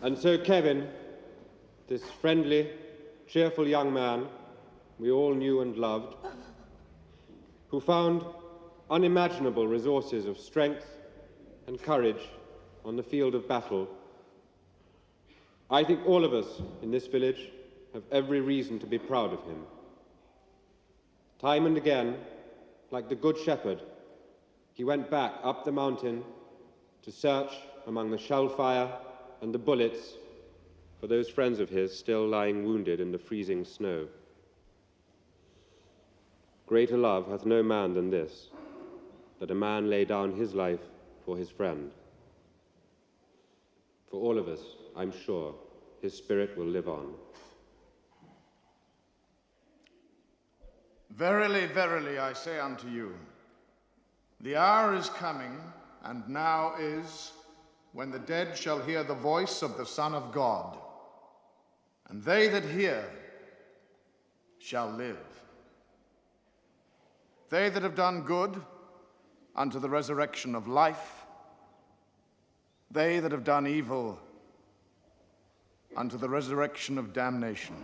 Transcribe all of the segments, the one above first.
And so Kevin, this friendly, cheerful young man we all knew and loved, who found unimaginable resources of strength and courage on the field of battle, I think all of us in this village have every reason to be proud of him. Time and again, like the Good Shepherd, he went back up the mountain to search among the shellfire and the bullets for those friends of his still lying wounded in the freezing snow. Greater love hath no man than this, that a man lay down his life for his friend. For all of us, I'm sure, his spirit will live on. Verily, verily, I say unto you, the hour is coming, and now is, when the dead shall hear the voice of the Son of God, and they that hear shall live. They that have done good unto the resurrection of life, they that have done evil unto the resurrection of damnation.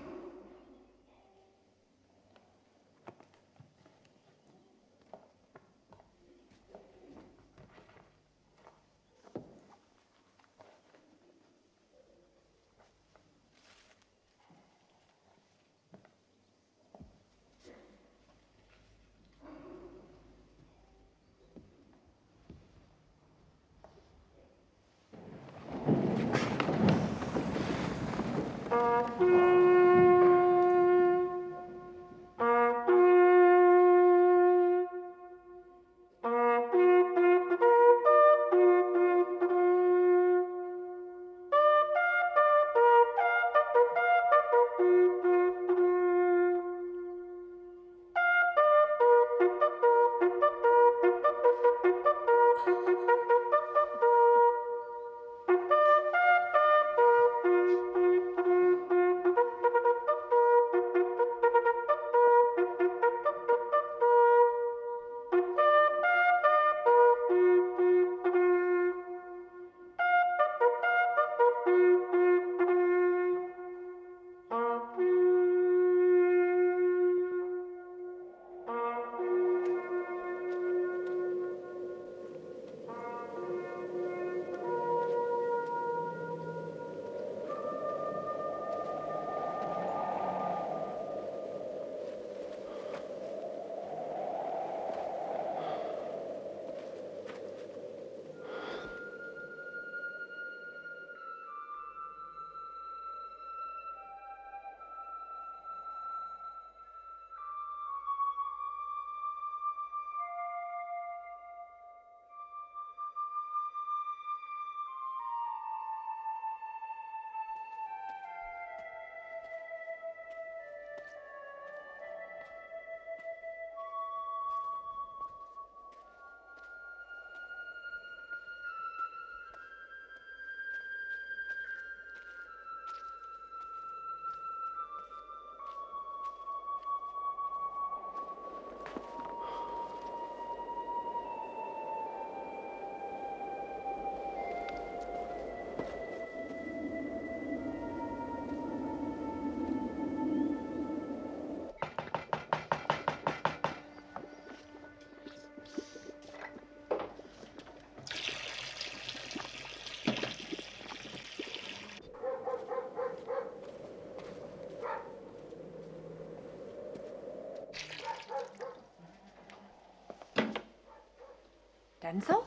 Denzel?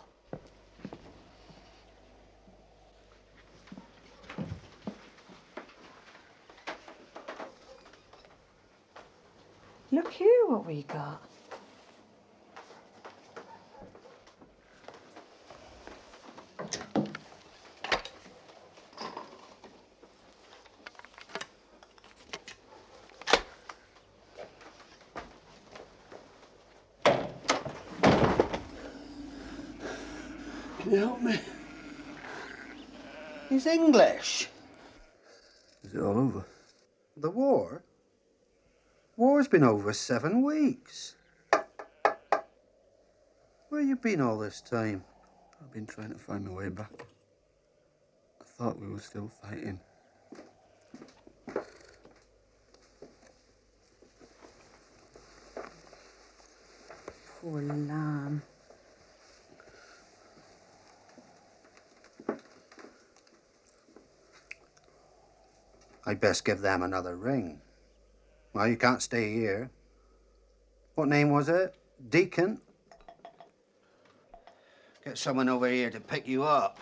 Look here what we got. Can you help me? He's English. Is it all over? The war? War's been over 7 weeks. Where you been all this time? I've been trying to find my way back. I thought we were still fighting. Poor lamb. I'd best give them another ring. Well, you can't stay here. What name was it? Deacon? Get someone over here to pick you up.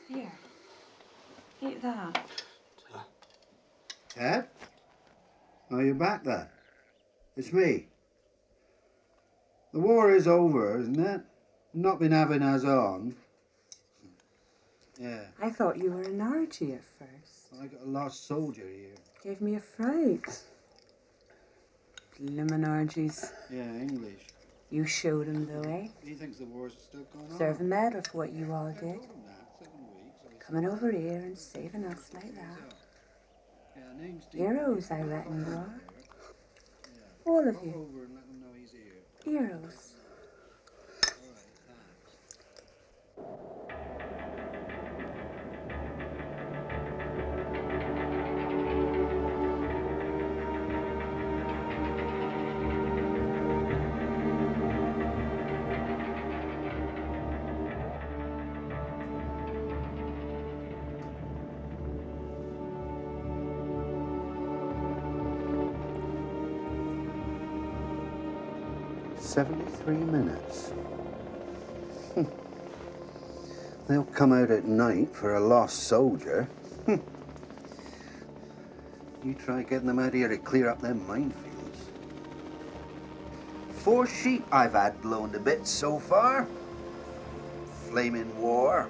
Here. Eat that. Ted? Oh, you're back then? It's me. The war is over, isn't it? Not been having us on. Yeah. I thought you were an Archie at first. I got a lost soldier here. Gave me a fright. Bloomin' Archies. Yeah, English. You showed him though, eh? He thinks the war's still going on. Serve a medal for what you all did. I told him that, 7 weeks. Coming over here and saving us like that. Yeah, name's Deacon. Heroes, I reckon you are. All of Go you. over and let them know he's here. Heroes. All right, thanks. 73 minutes. They'll come out at night for a lost soldier. You try getting them out here to clear up them minefields. 4 sheep I've had blown to bits so far. Flaming war.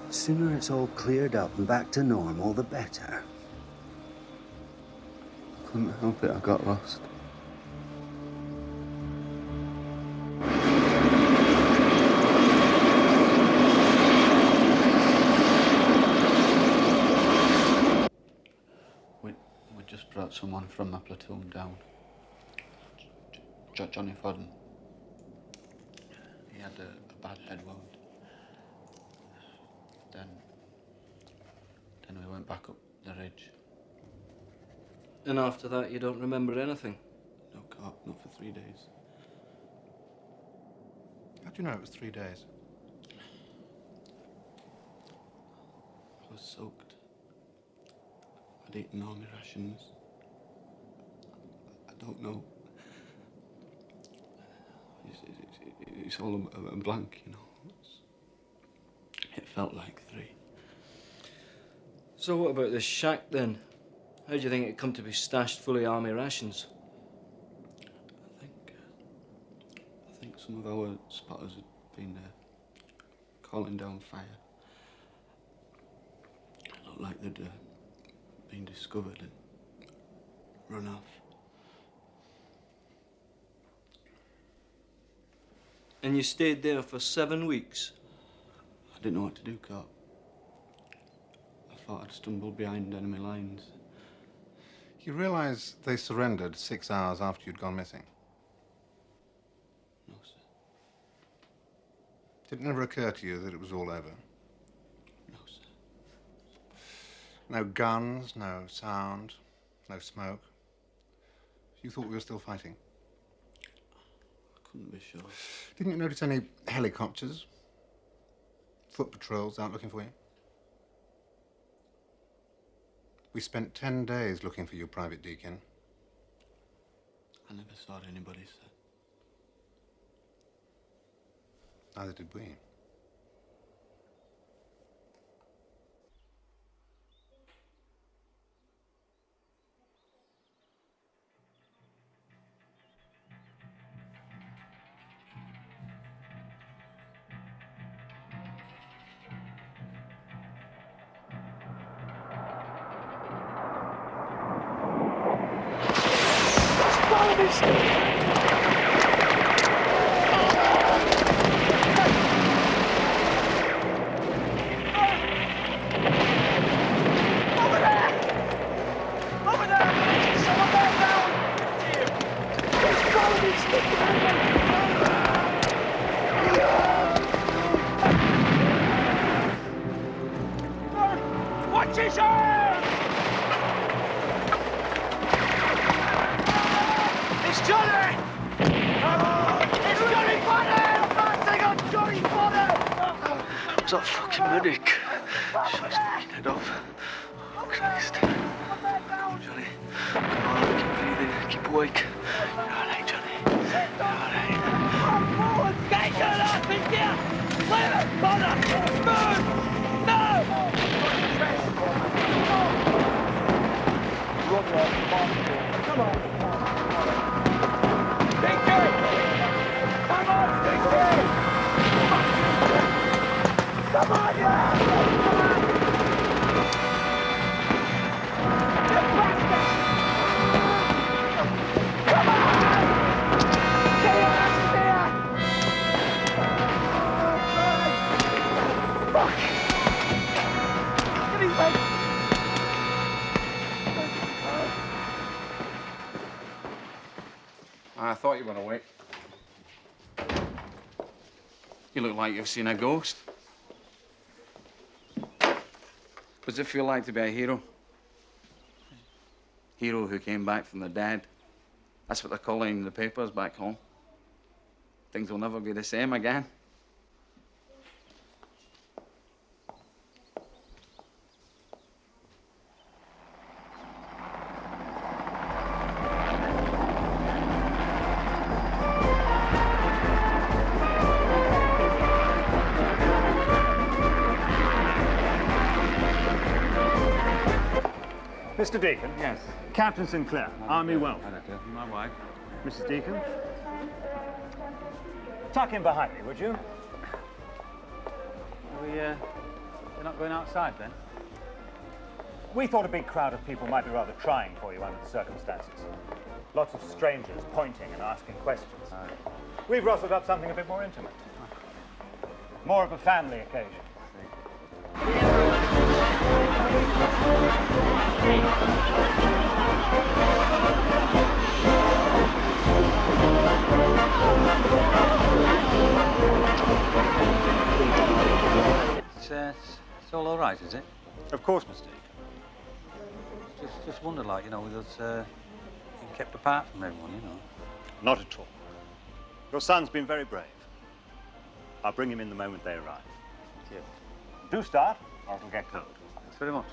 The sooner it's all cleared up and back to normal, the better. I couldn't help it, I got lost. We just brought someone from my platoon down. Johnny Fodden. He had a bad head wound. Then we went back up the ridge. And after that, you don't remember anything? No, Carp, not for 3 days. How do you know it was 3 days? I was soaked. I'd eaten army rations. I don't know. It's all a blank, you know. It felt like 3. So what about this shack, then? How do you think it come to be stashed full of army rations? I think some of our spotters had been calling down fire. It looked like they'd been discovered and run off. And you stayed there for 7 weeks? I didn't know what to do, Carp. I thought I'd stumbled behind enemy lines. You realize they surrendered 6 hours after you'd gone missing? No, sir. Did it never occur to you that it was all over? No, sir. No guns, no sound, no smoke. You thought we were still fighting? I couldn't be sure. Didn't you notice any helicopters? Foot patrols out looking for you? We spent 10 days looking for you, Private Deacon. I never saw anybody, sir. Neither did we. Watch his hand! It's Johnny! It's Johnny Bonnet! Advancing on Johnny Bonnet! What's that fucking medic? Shut his fucking head off. Oh, Christ. Johnny, come on, keep breathing, keep awake. You're alright, Johnny. You're alright. Forward! Get your ass in here! Clear it! Bonnet! Move! No! Come on! Dinky! Come on, Dinky! Come on, yeah! You bastard! Come on! Get your ass here! Fuck! Get his leg! I thought you were awake. You look like you've seen a ghost. What does it feel like to be a hero? Hero who came back from the dead. That's what they're calling in the papers back home. Things will never be the same again. Mr. Deacon? Yes. Captain Sinclair, Army Welfare. My wife. Mrs. Deacon? Tuck in behind me, would you? You're not going outside, then? We thought a big crowd of people might be rather trying for you under the circumstances. Lots of strangers pointing and asking questions. We've rustled up something a bit more intimate. More of a family occasion. It's all right, is it? Of course, Mr. Deacon. Just wondered, like, you know, with us being kept apart from everyone, you know. Not at all. Your son's been very brave. I'll bring him in the moment they arrive. Yes. Do start, or it'll get cold. Thanks very much.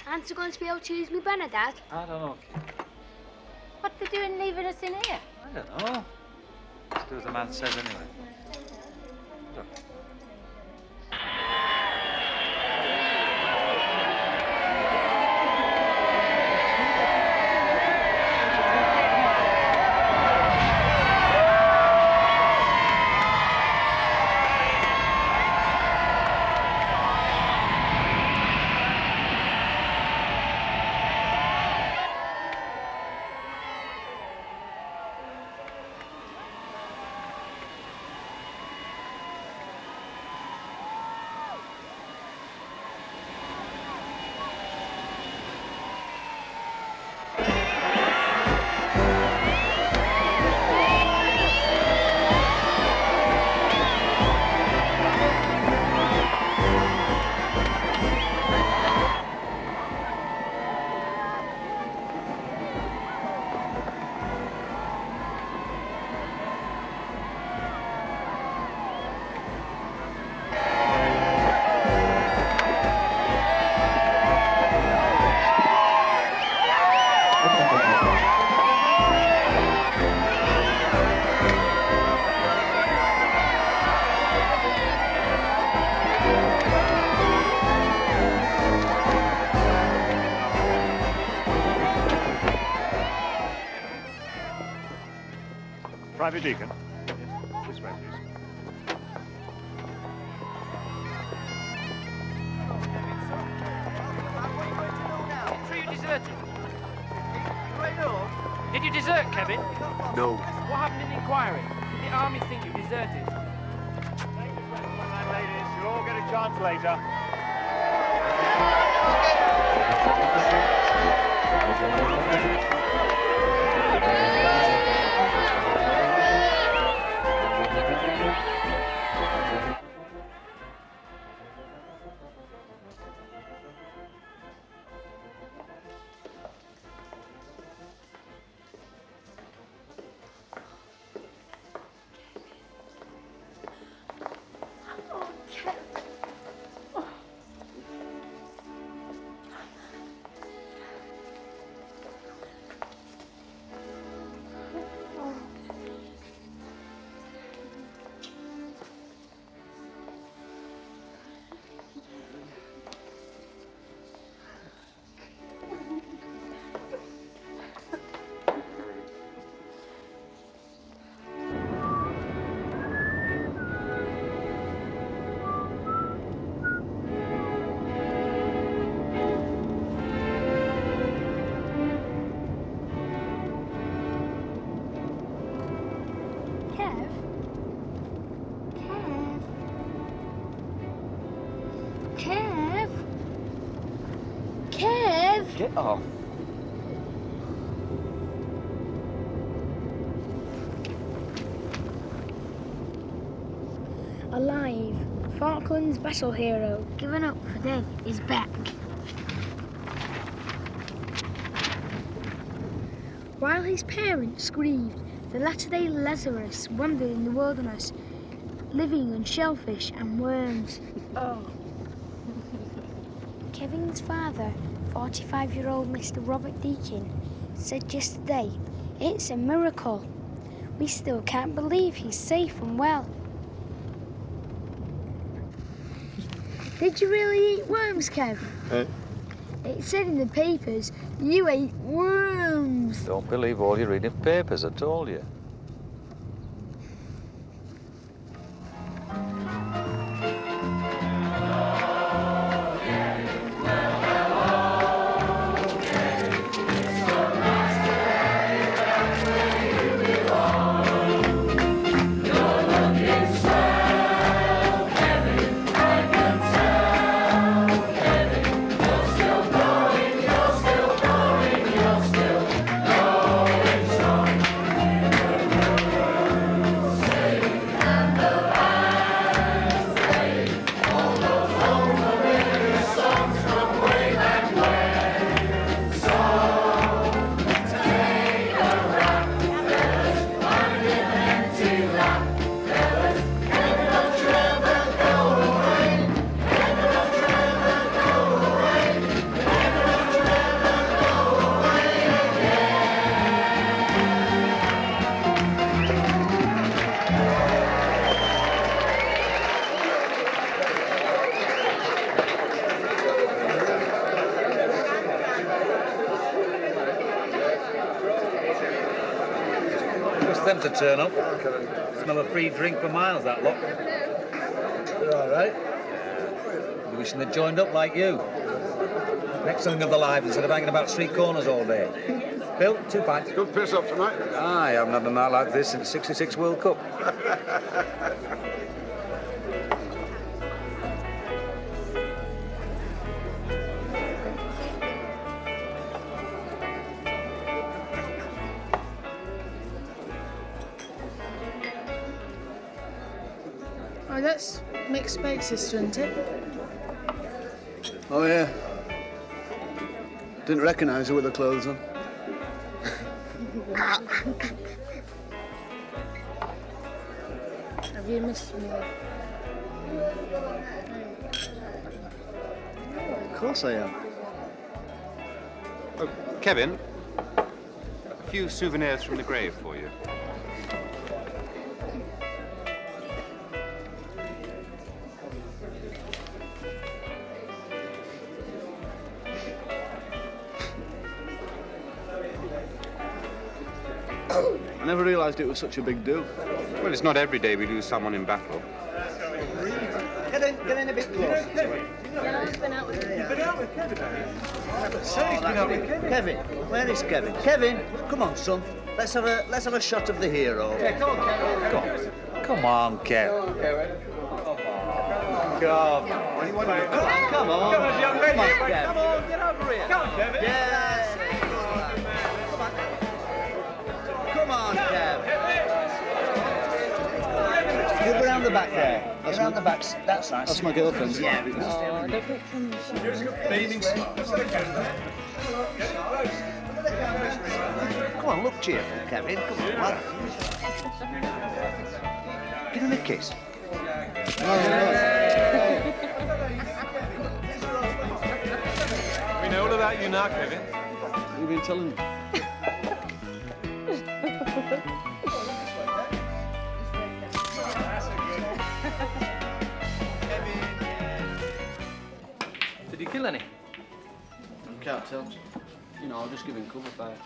Aren't you going to be able to use me banner, Dad? I don't know, kid. What are they doing leaving us in here? I don't know. Just do as the man says anyway. Look. Private Deacon. This way, please. You deserted. Did you desert, Kevin? No. What happened in the inquiry? Did the army think you deserted? Ladies, you'll all get a chance later. Get off. Alive. Falkland's battle hero, given up for dead, is back. While his parents grieved, the latter-day Lazarus wandered in the wilderness, living on shellfish and worms. Oh. Kevin's father, 45-year-old Mr. Robert Deakin, said yesterday, "It's a miracle. We still can't believe he's safe and well." Did you really eat worms, Kev? It said in the papers you ate worms. Don't believe all you read in papers, I told you. Them to turn up. Smell a free drink for miles, that lot. They're all right. They're wishing they'd joined up like you. Next something of the life instead of hanging about street corners all day. Bill, 2 pints. Good piss up tonight. I haven't had a night like this since '66 World Cup. Oh, that's Mick's Spade sister, isn't it? Oh, yeah. Didn't recognise her with her clothes on. Have you missed me? Of course I am. Oh, Kevin, a few souvenirs from the grave for you. I never realised it was such a big deal. Well, it's not every day we lose someone in battle. Get in a bit closer. Yeah, I've been out with Kevin. You've been out with Kevin, have you? Kevin, where is Kevin? Kevin, come on, son. Let's have a shot of the hero. Yeah, come on, Kevin. Come on, Kev. Come on, Kevin. Come on. What do you want to do? Come on. Come on, young lady. Come on, Kev. Come on, get over here. Come on, Kevin. Yeah. the back there. Get around the back. That's nice. That's my girlfriend. Yeah. Oh, don't put from Bathing Come on, look cheerful, Kevin. Come on, lad. Give him a kiss. We know all about you now, Kevin. What have you been telling me? Did you kill any? I can't tell. You know, I'll just give him cover fire.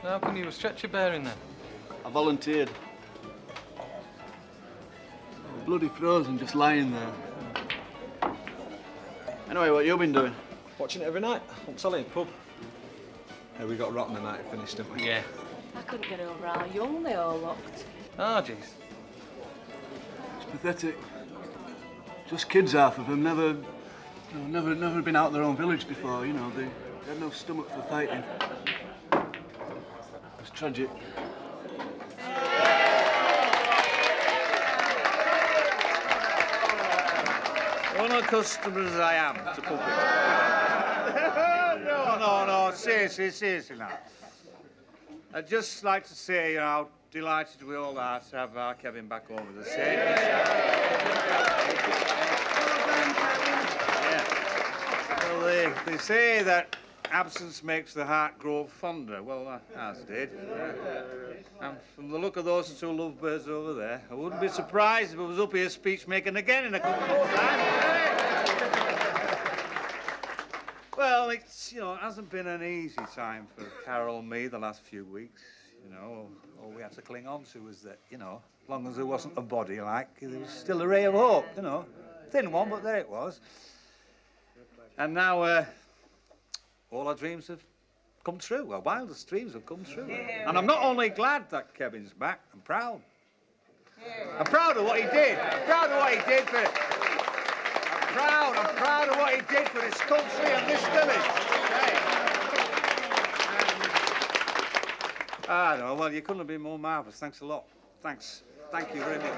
How come you were stretcher bearing then? I volunteered. I'm bloody frozen, just lying there. Anyway, what you been doing? Watching it every night. I'm telling you, pub. Yeah, we got rotten the night it finished, didn't we? Yeah. I couldn't get over how young they all looked. Oh, jeez. It's pathetic. Just kids, half of them, never been out of their own village before, you know. They had no stomach for fighting. It's tragic. Unaccustomed as I am to pub No, seriously now. I'd just like to say, you know, how delighted we all are to have our Kevin back home with us. Well, they say that absence makes the heart grow fonder. Well, ours did. And from the look of those two lovebirds over there, I wouldn't be surprised if I was up here speech-making again in a couple of months' time. Well, it's, you know, it hasn't been an easy time for Carol and me the last few weeks, you know. All we had to cling on to was that, you know, as long as there wasn't a body, like, there was still a ray of hope, you know. Thin one, but there it was. And now, all our dreams have come true. Our wildest dreams have come true. And I'm not only glad that Kevin's back, I'm proud. I'm proud of what he did. I'm proud of what he did for... I'm proud of what he did for this country and this village. I don't know, well, you couldn't have been more marvellous. Thanks a lot. Thanks. Thank you very much.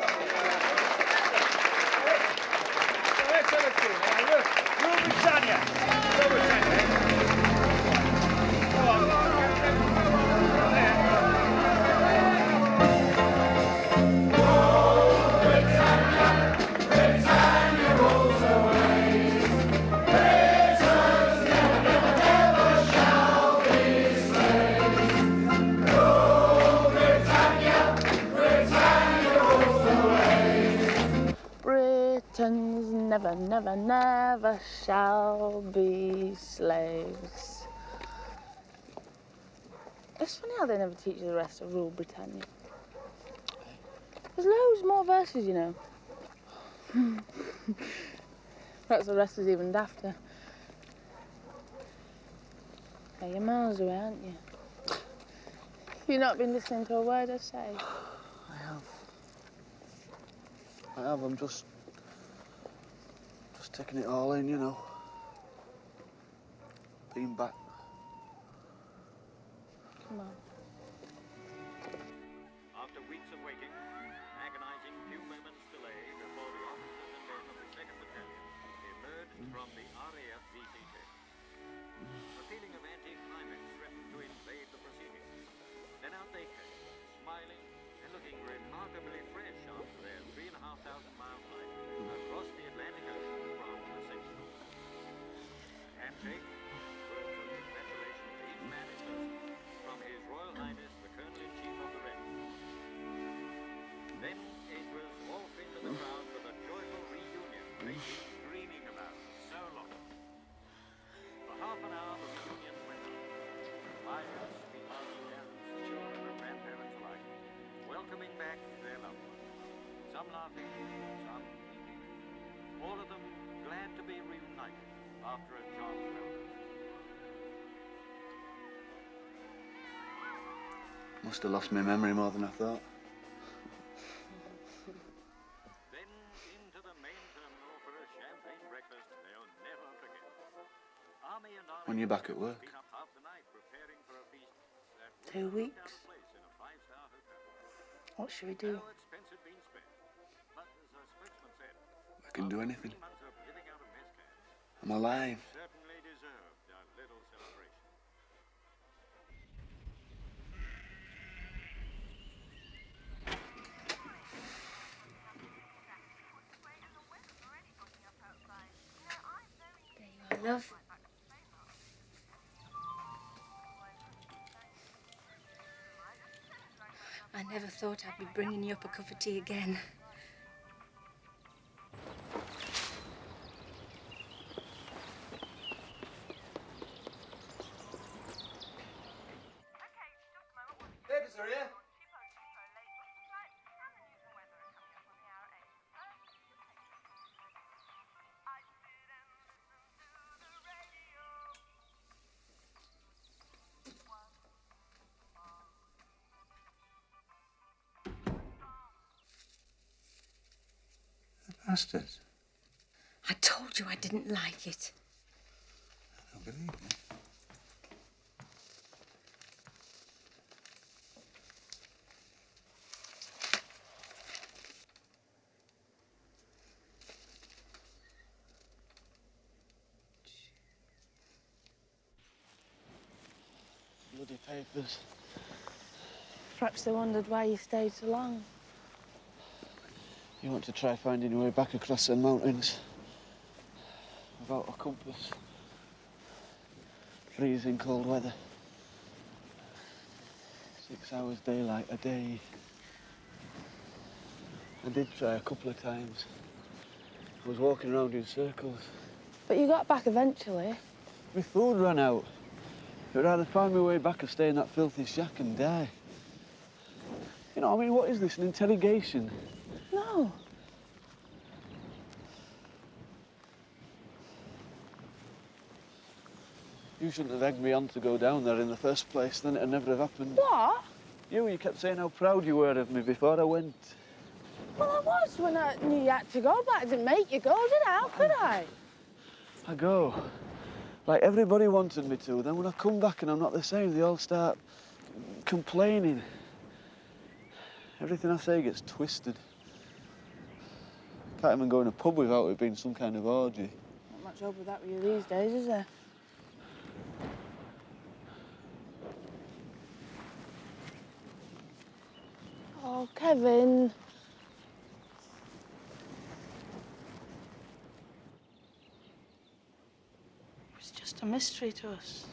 Let's have a tune. Rule Britannia. Rule Britannia. Come on. Britons never, never, never shall be slaves. It's funny how they never teach you the rest of Rule Britannia. There's loads more verses, you know. Perhaps the rest is even dafter. Hey, you're miles away, aren't you? You've not been listening to a word I say. I have. I'm just taking it all in, you know. Being back. Come on. After weeks of waiting, agonizing few moments delay before the officers and men of the 2nd Battalion emerged from the RAF VCT. A feeling of anti-climax threatened to invade the proceedings. Then out they came, smiling and looking remarkably fresh after their 3,500-mile flight across the Atlantic Ocean from Ascension. Handshake, words of congratulation to each man in person from His Royal Highness the Colonel-in-Chief of the Regiment. Then it was off into the crowd for the joyful reunion they'd been dreaming about so long. For half an hour the reunion went on. Pilots, sweethearts, parents, children and grandparents alike, welcoming back their loved ones. Some laughing, some weeping. All of them glad to be reunited after a child's relative. Must have lost my memory more than I thought. Then into the main terminal for a champagne breakfast they'll never forget. Army and Army When you're back at work. been up half the night preparing for a feast that 2 weeks. place in a 5-star hotel. What should we do? No expense had been spared, I can do anything. I'm alive. Certainly deserved a little celebration. There you are, love. I never thought I'd be bringing you up a cup of tea again. Babies are here. Bastard. I told you I didn't like it. I don't believe you. Bloody papers. Perhaps they wondered why you stayed so long. You want to try finding your way back across the mountains without a compass. Freezing cold weather. 6 hours daylight a day. I did try a couple of times. I was walking around in circles. But you got back eventually. My food ran out. I'd rather find my way back or stay in that filthy shack and die. You know, I mean, what is this, an interrogation? No. You shouldn't have egged me on to go down there in the first place, then it'd never have happened. What? You kept saying how proud you were of me before I went. Well, I was when I knew you had to go, but I didn't make you go, did I? How could I? I go. Like everybody wanted me to. Then when I come back and I'm not the same, they all start complaining. Everything I say gets twisted. Can't even go in a pub without it being some kind of orgy. Not much hope with that with you these days, is there? Oh, Kevin. It was just a mystery to us.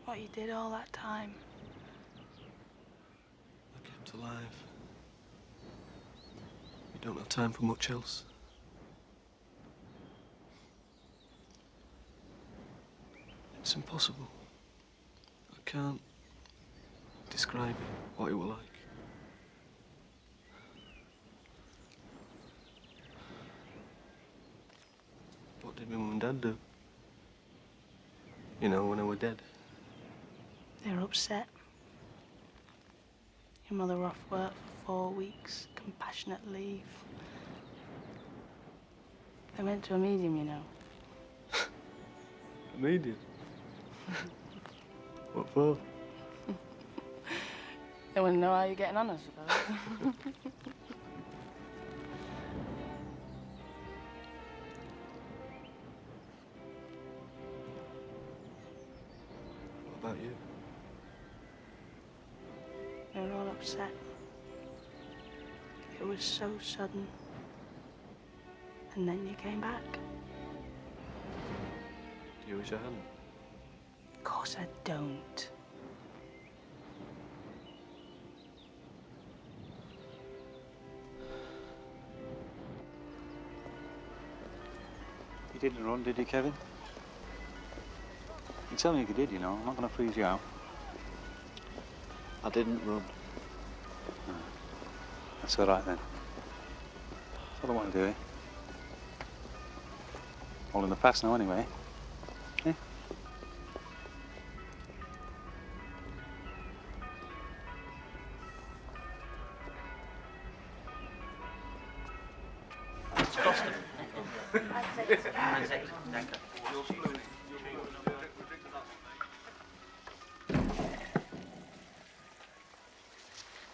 What you did all that time. I kept alive. You don't have time for much else. It's impossible. I can't describe it, what it was like. What did my mum and dad do? You know, when I were dead. They were upset. Your mother off work for 4 weeks, compassionate leave. They went to a medium, you know. A medium? What for? They want to know how you're getting on, I suppose. What about you? They were all upset. It was so sudden. And then you came back. Do you wish I hadn't? Of course I don't. You didn't run, did you, Kevin? You tell me if you did, you know. I'm not going to freeze you out. I didn't run. No. That's all right, then. That's all I want to do, eh? All in the past now, anyway. Eh?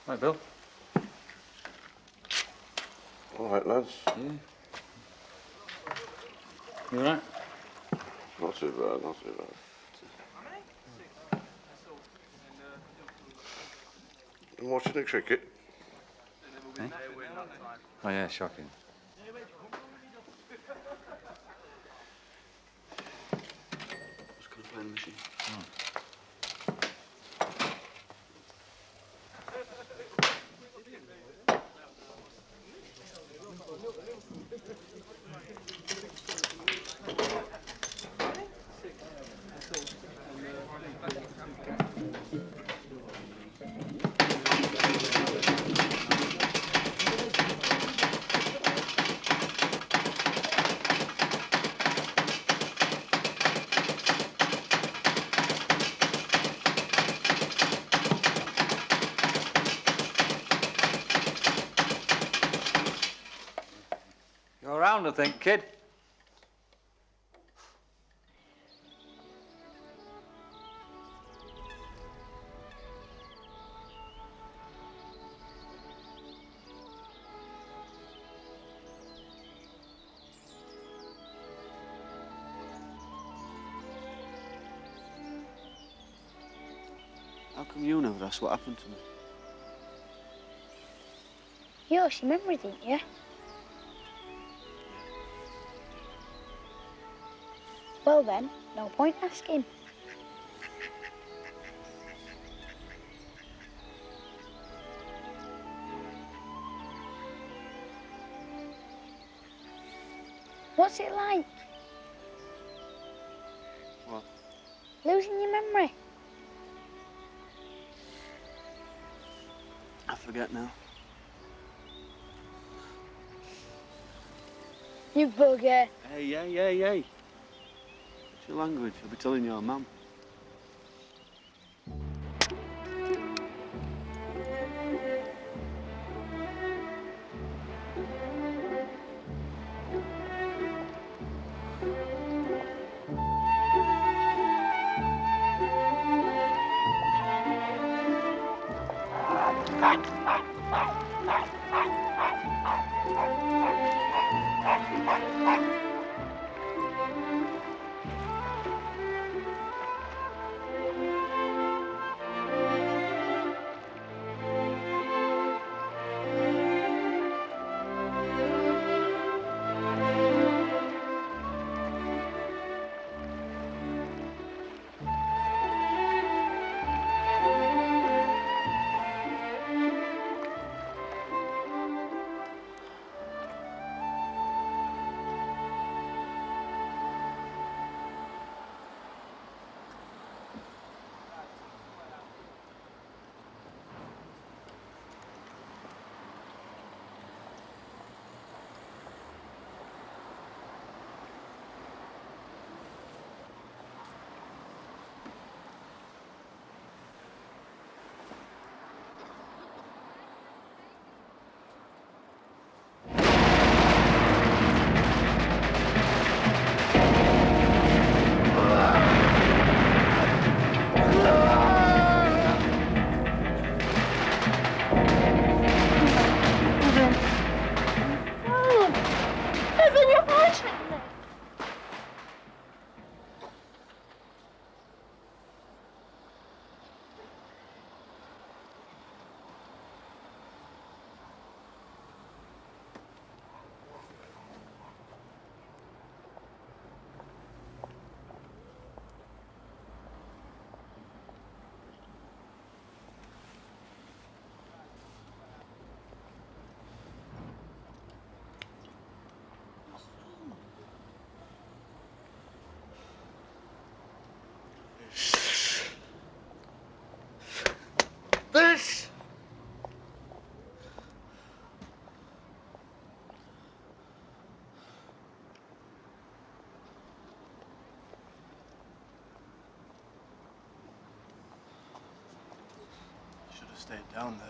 Right, Bill. All right, lads. Yeah. You all right? Not too bad, not too bad. And watching the cricket? Eh? Oh yeah, shocking. Just gonna play the machine. You're around, I think, kid. How come you never asked what happened to me? You lost your memory, didn't you? Well then, no point asking. What's it like? What? Losing your memory. I forget now. You bugger. Hey. What's your language? I'll be telling your mum. This! Should have stayed down there.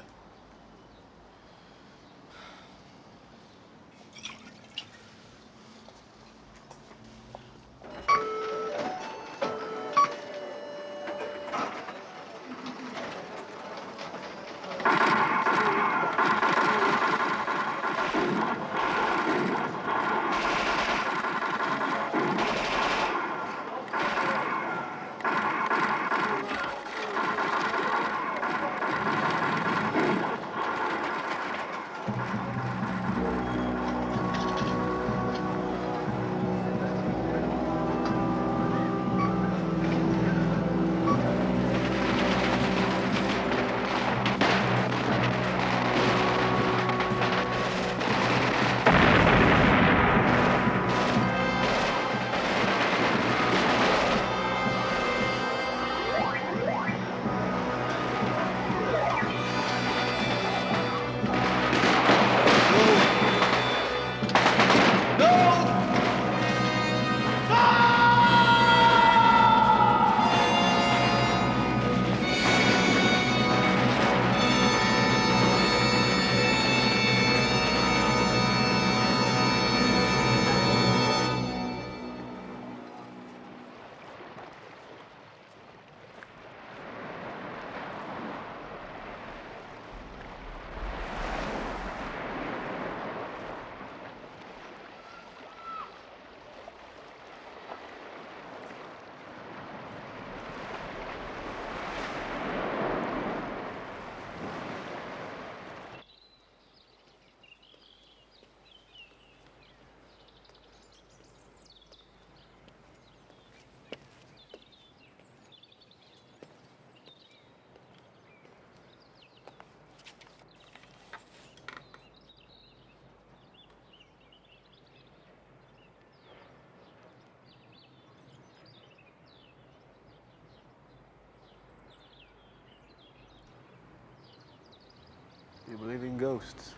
in ghosts.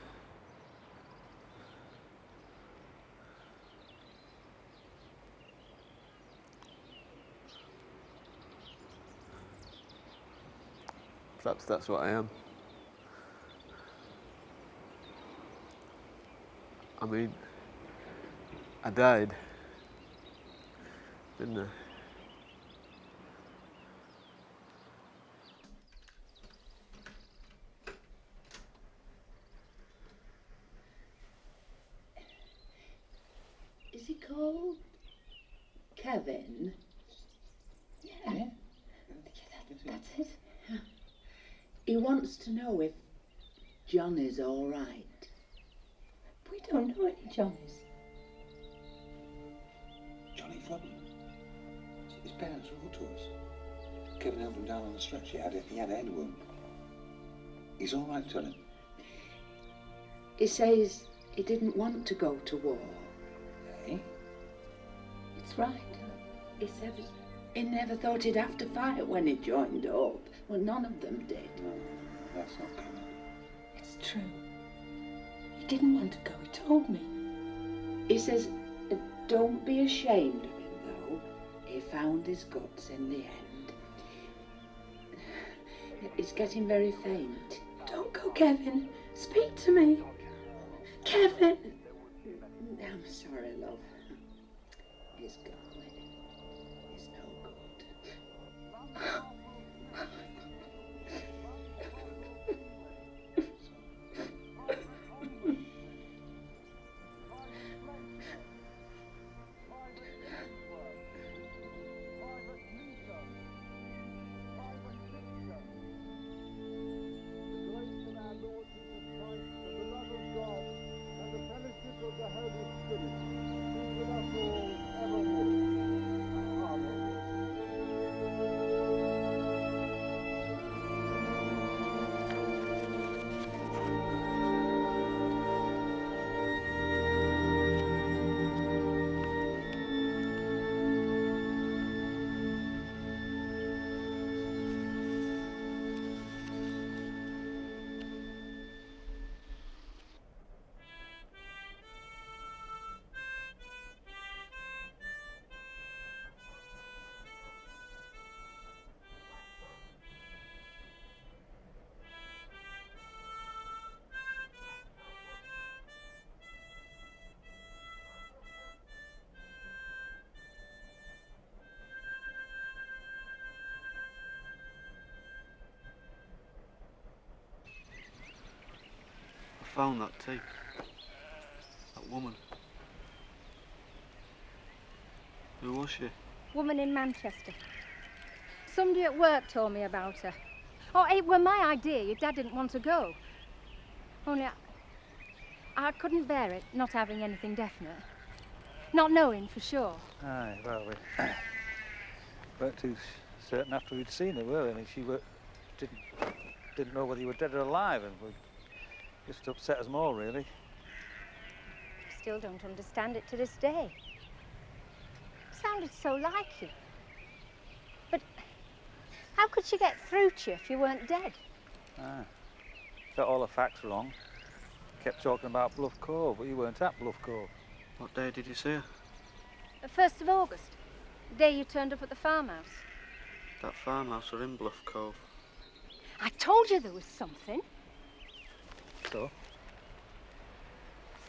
Perhaps that's what I am. I mean, I died, didn't I? Is he called Kevin? Yeah. That's it. Yeah. He wants to know if John is all right. We don't know any Johnnies. Johnny Flubber. His parents wrote to us. Kevin held him down on the stretch. He had a head wound. He's all right, tell him. He says he didn't want to go to war. Eh? It's right. He said he never thought he'd have to fight when he joined up. Well, none of them did. No, that's not coming. It's true. He didn't want to go, he told me. He says, don't be ashamed of him, though. He found his guts in the end. He's getting very faint. Don't go, Kevin. Speak to me. Kevin! I'm sorry, love. He's going. He's no good. I found that tape. That woman. Who was she? Woman in Manchester. Somebody at work told me about her. Oh, it were my idea. Your dad didn't want to go. Only I couldn't bear it, not having anything definite. Not knowing for sure. Aye, well, we weren't too certain after we'd seen her, were we? I mean, she didn't know whether you were dead or alive, and we just upset us more, really. Still don't understand it to this day. Sounded so like you. But how could she get through to you if you weren't dead? Ah, got all the facts wrong. Kept talking about Bluff Cove, but you weren't at Bluff Cove. What day did you see her? The 1st of August, the day you turned up at the farmhouse. That farmhouse are in Bluff Cove. I told you there was something. So?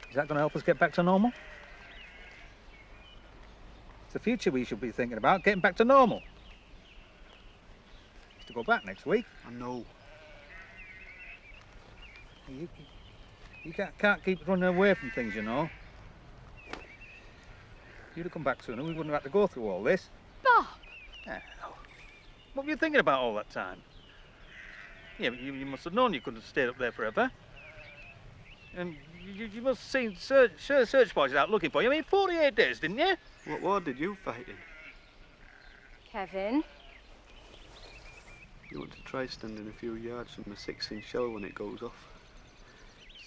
Is that going to help us get back to normal? It's the future we should be thinking about, getting back to normal. To go back next week. I know. You can't keep running away from things, you know. If you'd have come back sooner, we wouldn't have had to go through all this. Bob! Yeah. What were you thinking about all that time? Yeah, but you must have known you couldn't have stayed up there forever. And you must have seen search parties out looking for you. I mean, 48 days, didn't you? What war did you fight in? Kevin. You want to try standing a few yards from a 6-inch shell when it goes off.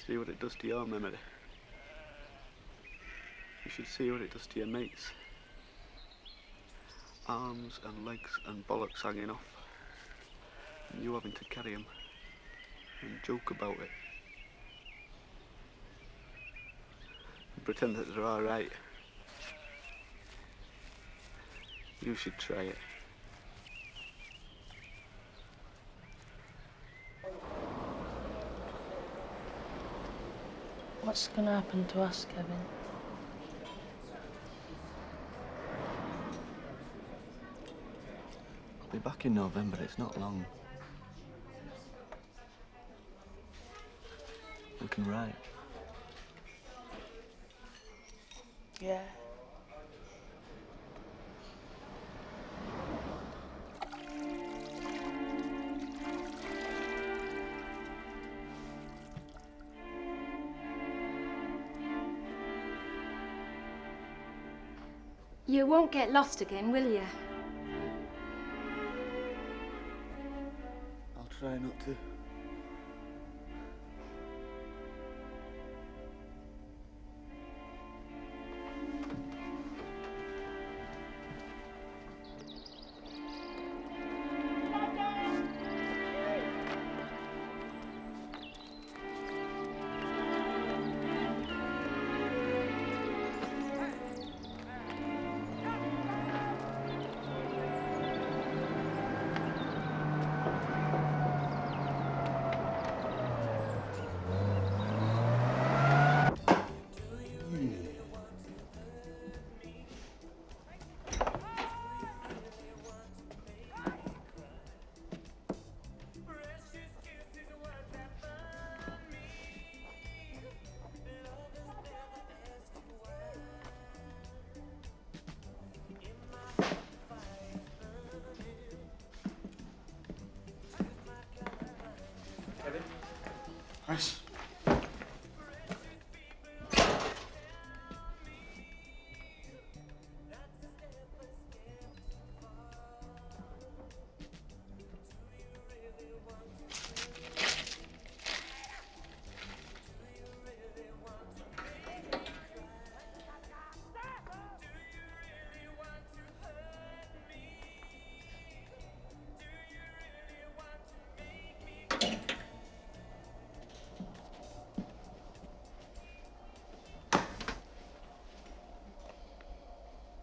See what it does to your memory. You should see what it does to your mates. Arms and legs and bollocks hanging off. And you having to carry them and joke about it. pretend that they're all right. You should try it. What's going to happen to us, Kevin? I'll be back in November. It's not long. We can write. Yeah. You won't get lost again, will you? I'll try not to. Chris.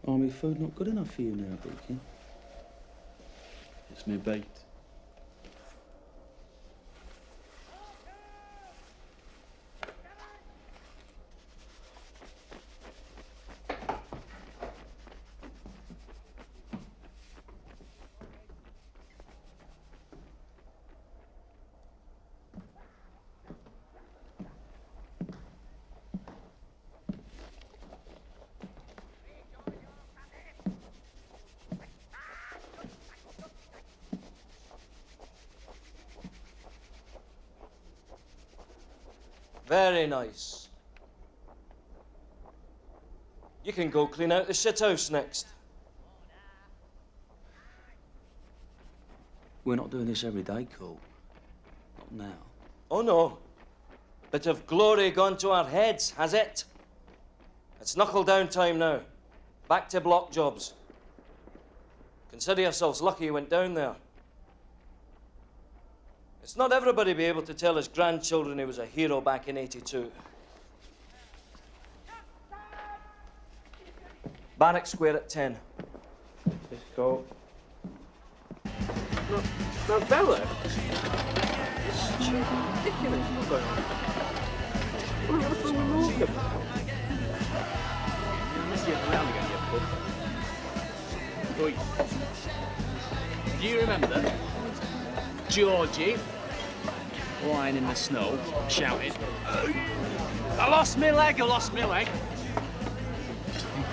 Army food not good enough for you now, Deacon? It's me bait. Very nice. You can go clean out the shithouse next. We're not doing this every day, Cole. Not now. Oh no. Bit of glory gone to our heads, has it? It's knuckle down time now. Back to block jobs. Consider yourselves lucky you went down there. It's not everybody be able to tell his grandchildren he was a hero back in '82. Barrack Square at 10. Let's go. No, Bella! It's ridiculous. What's going on? What's wrong with them? Unless you're around again, you pub. Oi. Do you remember Georgie lying in the snow, shouting, I lost my leg, I lost my leg. And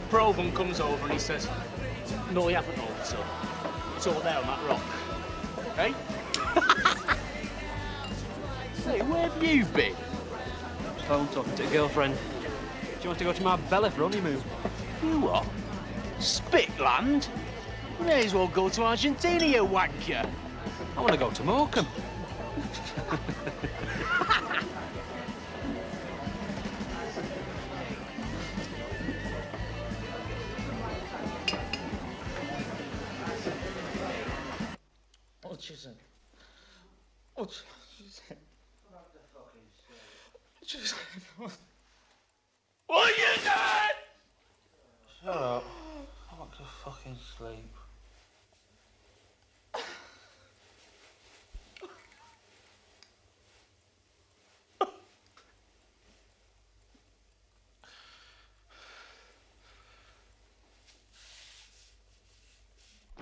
Proven comes over and he says, no, you haven't, old son. It's over there on that rock. Hey? Say, where have you been? Home talking to a girlfriend. Do you want to go to Marbella for honeymoon? You what? Spitland? You may as well go to Argentina, you wanker. I want to go to Morecambe. What did you say? What did you say? What did you say? What are you doing? Shut up. I'm not gonna fucking sleep.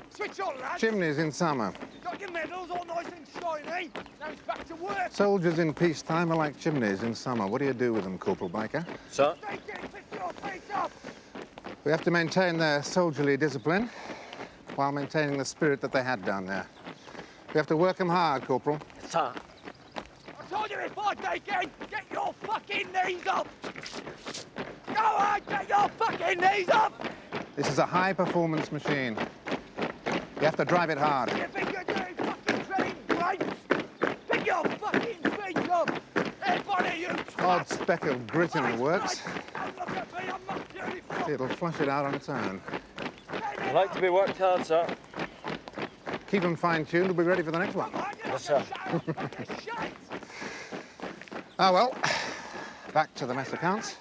Switch on, lad. Chimneys in summer. Got your medals all nice and shiny. Now it's back to work. Soldiers in peacetime are like chimneys in summer. What do you do with them, Corporal Biker? Sir? Take it, pick your face up. We have to maintain their soldierly discipline while maintaining the spirit that they had down there. We have to work them hard, Corporal. Sir. I told you if I take it, get your fucking knees up. Go on, get your fucking knees up. This is a high-performance machine. You have to drive it hard. You think you're doing fucking treading grapes? Pick your fucking feet up. Everybody, you Odd speck of grit in the works. Don't look at me, I'm not beautiful. It'll flush it out on its own. I like to be worked hard, sir. Keep them fine-tuned. We'll be ready for the next one. Yes, sir. Ah, well, back to the mess accounts.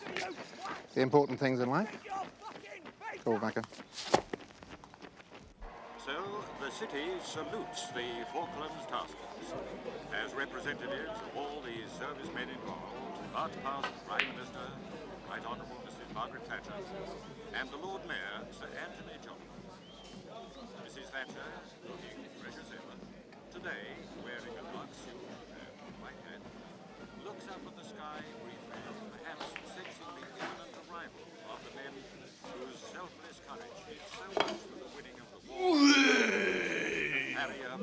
The important things in life. Call back. So, the city salutes the Falklands Task Force. As representatives of all the servicemen involved, but past Prime Minister, Right Honourable Mrs. Margaret Thatcher, and the Lord Mayor, Sir Anthony Johnson. Mrs. Thatcher, looking fresh as ever, today wearing a dark suit and white hat, looks up at the sky briefly, perhaps sensing the imminent arrival of the men whose selfless courage did so much for the winning of the war.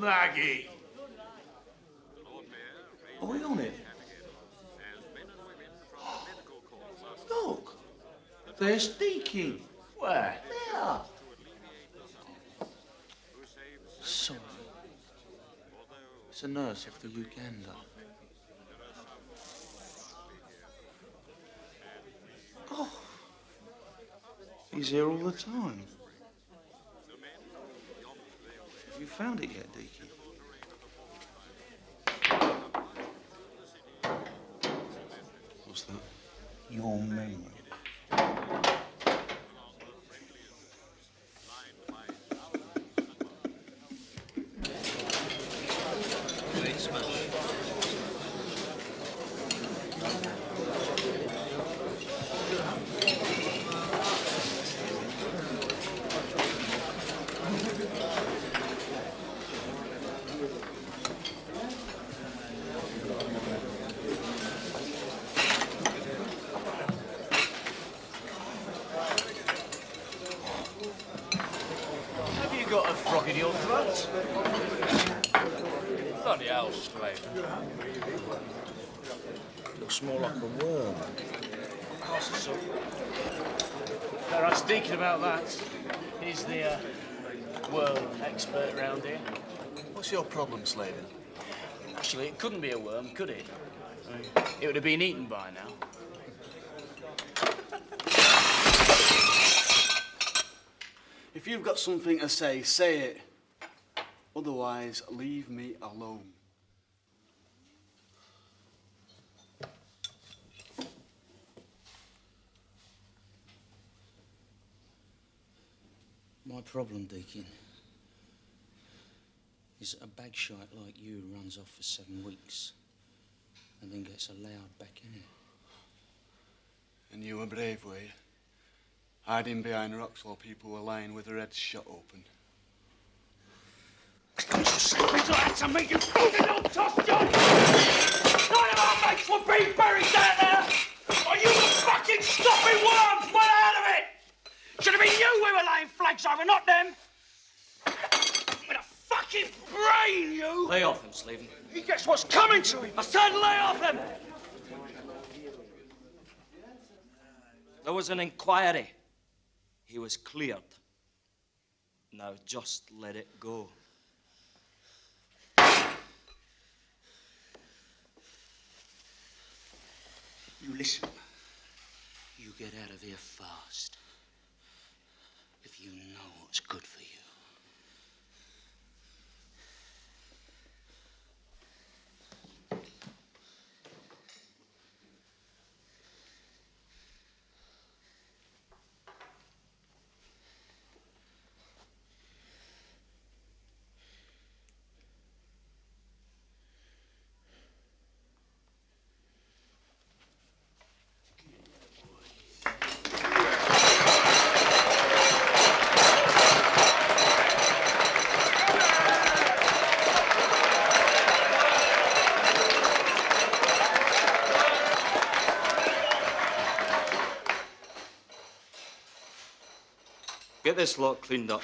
Maggie! The Lord Mayor raised Are we on it? as men and women from the medical corps last Look! There's Deakin. Where? There! Sorry. It's a nurse after Uganda. Oh! He's here all the time. Have you found it yet, Deakin? What's that? Your memory. Great smash. Have you got a frog in your throat? Bloody hell, Slade. Looks more like a worm. Pass us up. Better ask Deacon about that. He's the worm expert round here. What's your problem, Sladen? Actually, it couldn't be a worm, could it? It would have been eaten by now. If you've got something to say, say it. Otherwise, leave me alone. My problem, Deacon, is that a bagshite like you runs off for 7 weeks and then gets allowed back in it. And you were brave, were you? Hiding behind rocks while people were lying with their heads shot open. Don't you slip into that to me, you fucking little toss, John! None of our mates were being buried down there! Or you were fucking stopping worms well out of it! Should have been you we were laying flags over, not them! With a fucking brain, you! Lay off him, Slaven. He gets what's coming to him! I said lay off him! There was an inquiry. He was cleared. Now just let it go. You listen. You get out of here fast. If you know what's good for you. Get this lot cleaned up.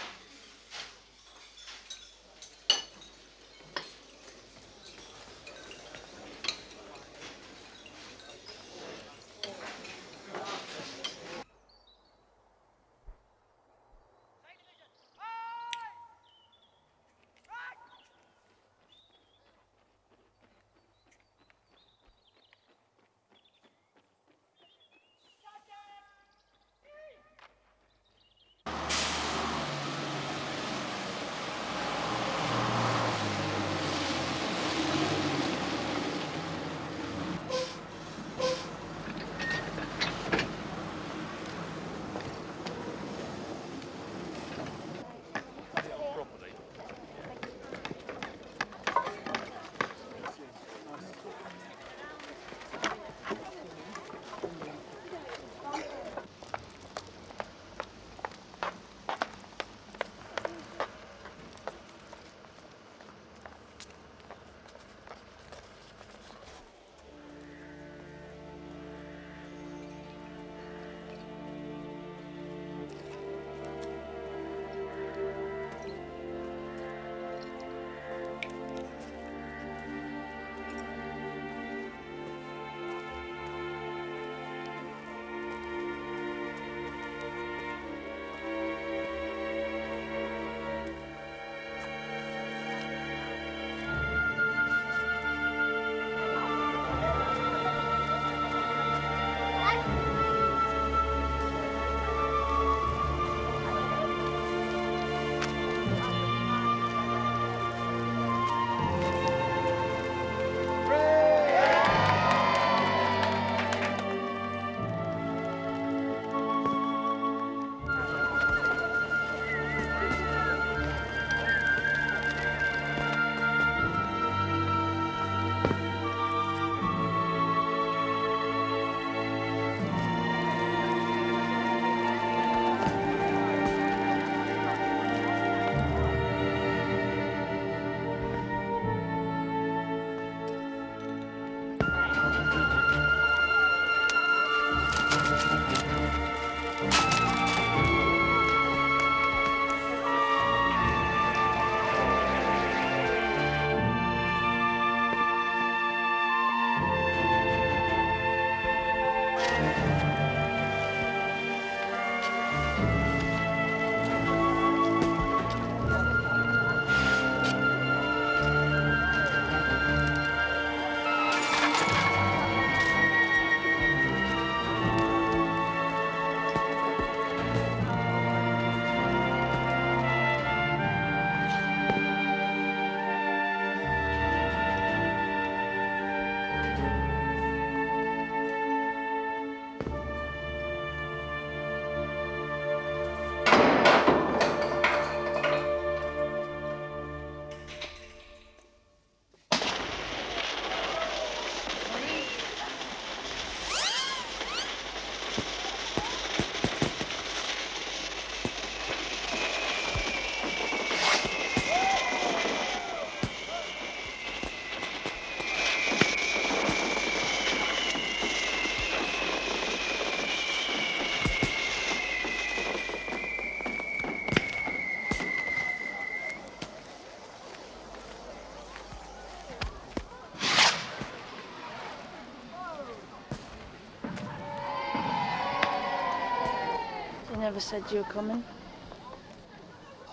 You never said you were coming.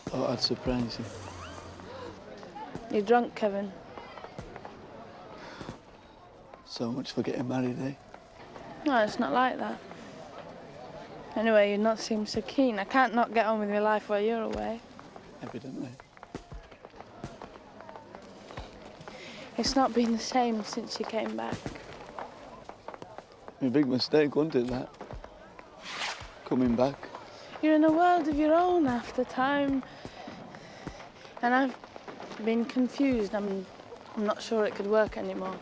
I thought I'd surprise you. You're drunk, Kevin. So much for getting married, eh? No, it's not like that. Anyway, you've not seemed so keen. I can't not get on with your life while you're away. Evidently. It's not been the same since you came back. A big mistake, wasn't it, that? Coming back. You're in a world of your own half the time. And I've been confused. I'm not sure it could work anymore.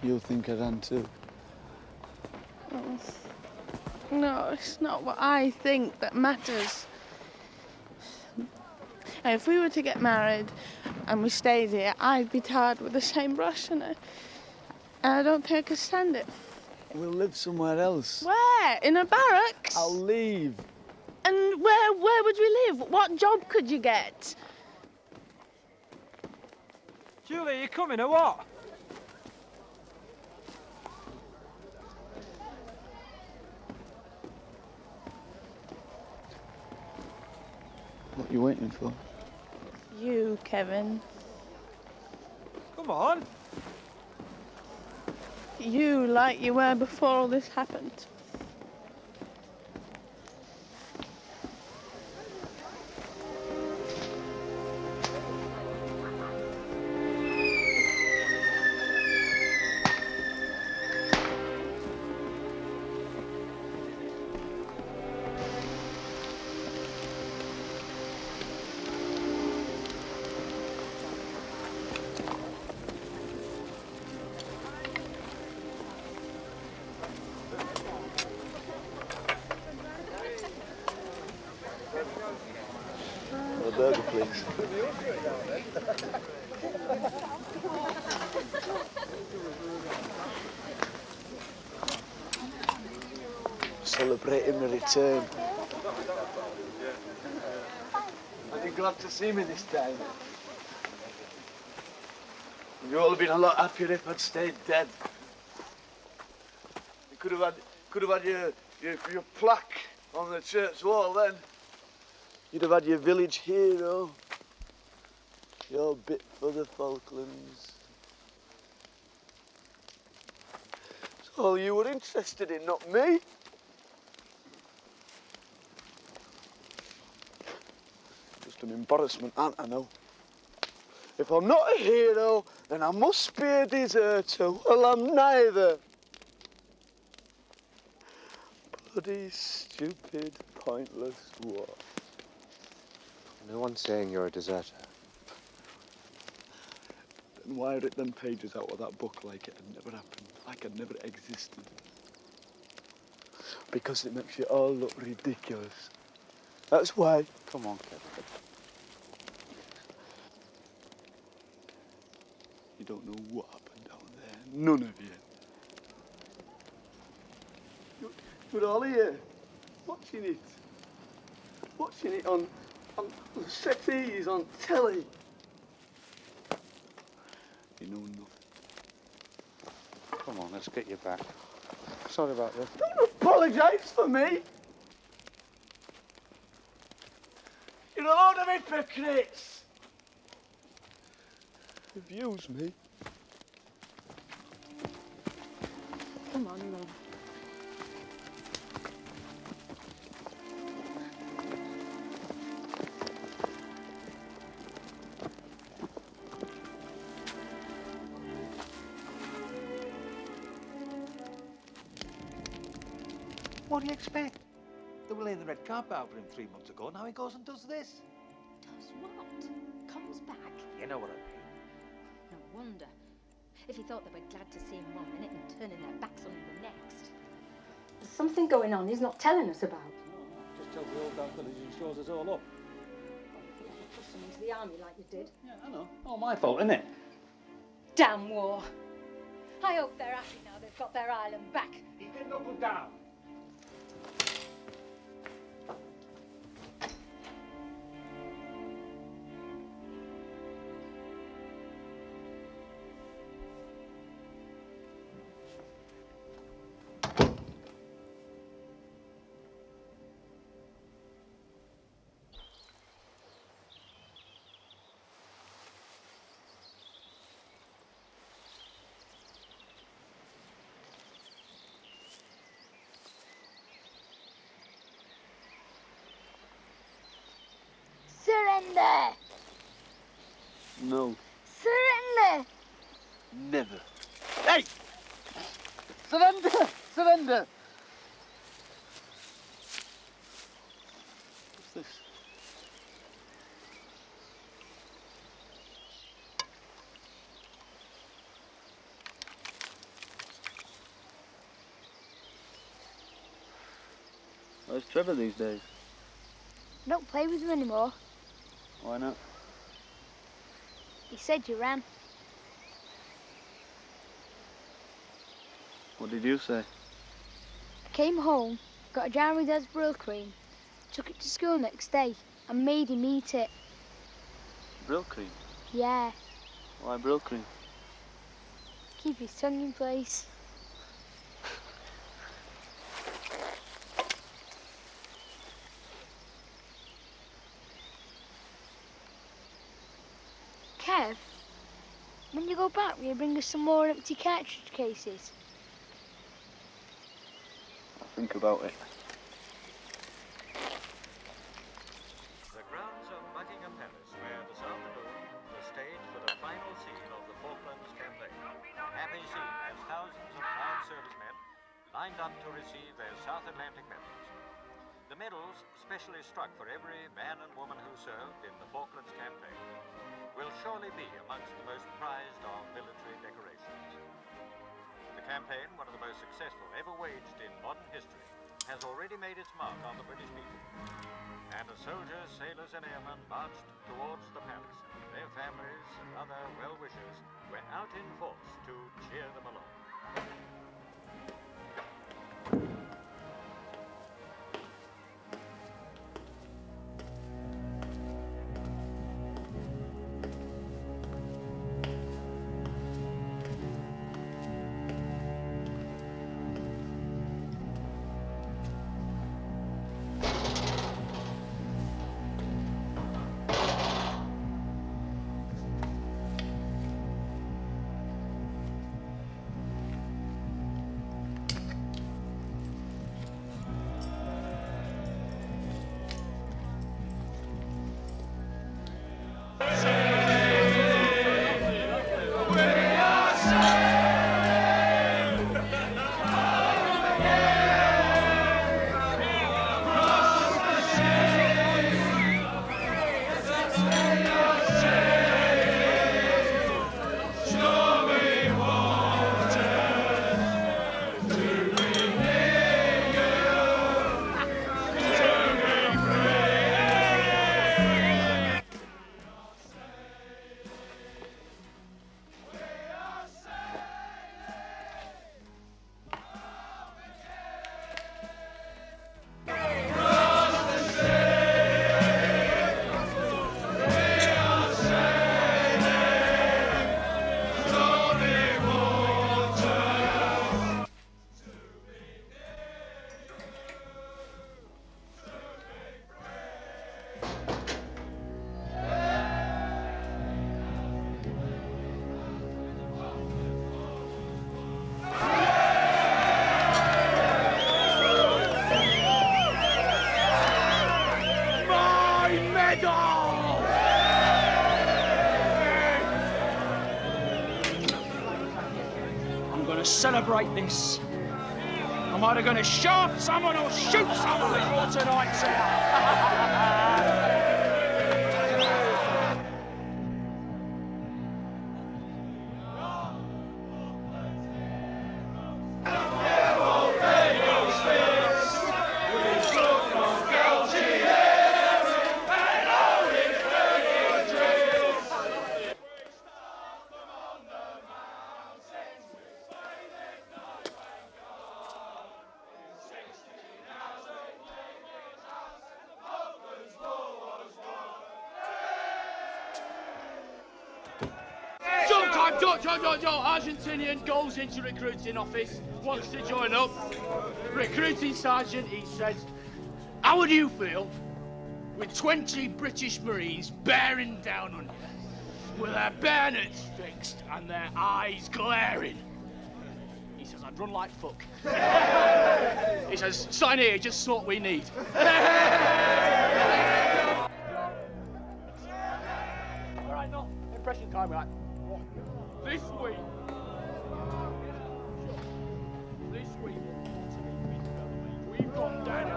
You'll think I ran too. Oh. No, it's not what I think that matters. Now, if we were to get married and we stayed here, I'd be tarred with the same brush, and I don't think I could stand it. We'll live somewhere else. Where? In a barracks? I'll leave. And where would we live? What job could you get? Julie, you coming or what? What are you waiting for? You, Kevin. Come on. You, like you were before all this happened. A burger, please. Celebrating the return. Are you glad to see me this time? You'd all have been a lot happier if I'd stayed dead. You could have had your plaque on the church wall then. You'd have had your village hero. Your bit for the Falklands. It's all you were interested in, not me. Just an embarrassment, aren't I now? If I'm not a hero, then I must be a deserter. Well, I'm neither. Bloody stupid, pointless war. No one's saying you're a deserter. Then why rip them pages out of that book like it had never happened, like it never existed? Because it makes you all look ridiculous. That's why. Come on, Kevin. You don't know what happened down there. None of you. You're all here, watching it. Watching it on settees, on telly. You know nothing. Come on, let's get you back. Sorry about this. Don't apologise for me. You're a load of hypocrites. Abuse me. Come on, then. What do you expect? They were laying the red carpet out for him 3 months ago. Now he goes and does this. Does what? Comes back? You know what I mean. No wonder. If he thought they were glad to see him one minute and turning their backs on him the next. There's something going on he's not telling us about. Just tells the old damn village and shows us all up. Push them into the army like you did. Yeah, I know. All my fault, isn't it? Damn war. I hope they're happy now they've got their island back. Keep it knuckle down. Surrender! No. Surrender! Never. Hey! Surrender! Surrender! What's this? Where's Trevor these days? I don't play with him anymore. Why not? He said you ran. What did you say? Came home, got a jar of Dad's brill cream, took it to school next day, and made him eat it. Brill cream? Yeah, Why brill cream? keep his tongue in place. Kev, when you go back, will you bring us some more empty cartridge cases? I'll think about it. The grounds of Buckingham Palace, where this afternoon the stage for the final scene of the Falklands campaign. A happy scene as thousands of proud servicemen lined up to receive their South Atlantic medals. The medals, specially struck for every man and woman who served in the Falklands campaign, will surely be amongst the most prized of military decorations. The campaign, one of the most successful ever waged in modern history, has already made its mark on the British people. And as soldiers, sailors and airmen marched towards the palace, their families and other well-wishers were out in force to cheer them along. I'm gonna celebrate this. I'm either gonna shaft someone or shoot someone before tonight's out. Joe, Argentinian goes into recruiting office, wants to join up. Recruiting sergeant, he says, how would you feel with 20 British Marines bearing down on you, with their bayonets fixed and their eyes glaring? He says, I'd run like fuck. He says, sign here, just what we need. All right, no, impression time, right? This week, we've gone down.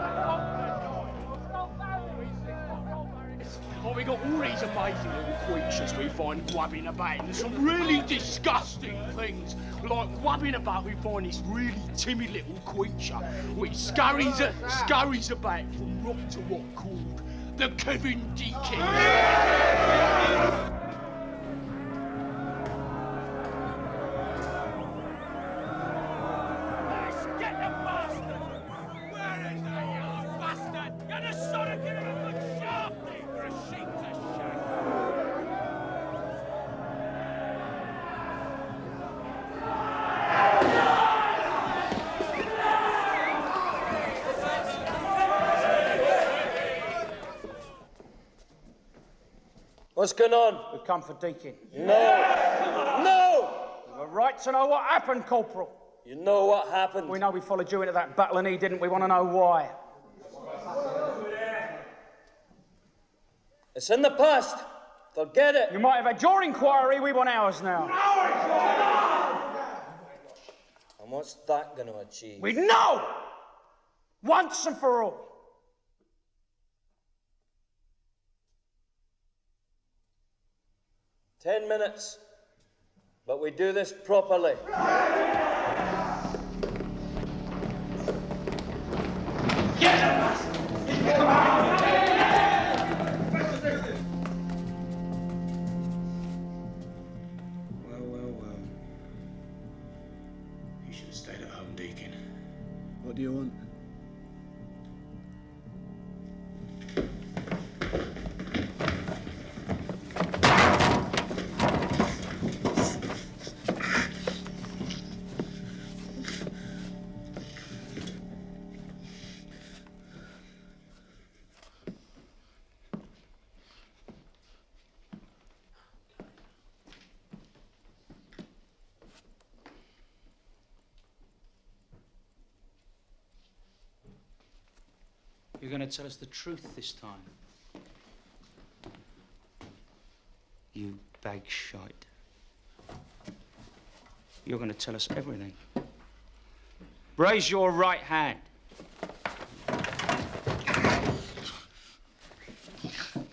Oh, we got all these amazing little creatures we find wabbing about, and some really disgusting things. Like wabbing about, we find this really timid little creature which scurries about from rock to rock called the Kevin Deakin. What's going on? We've come for Deakin. No! No! We're right to know what happened, Corporal. You know what happened? We know we followed you into that battle and he didn't. We want to know why. It's in the past. Forget it. You might have had your inquiry. We want ours now. And what's that going to achieve? We know! Once and for all. "10 minutes. But we do this properly. Well. You should have stayed at home, Deacon. What do you want? You're going to tell us the truth this time. You bag shite. You're going to tell us everything. Raise your right hand.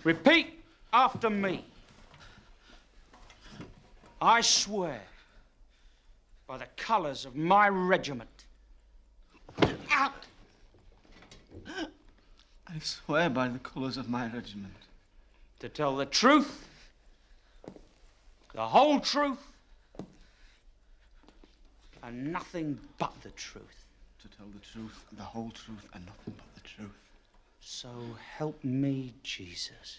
Repeat after me. I swear by the colours of my regiment. I swear by the colours of my regiment. To tell the truth, the whole truth, and nothing but the truth. To tell the truth, the whole truth, and nothing but the truth. So help me, Jesus.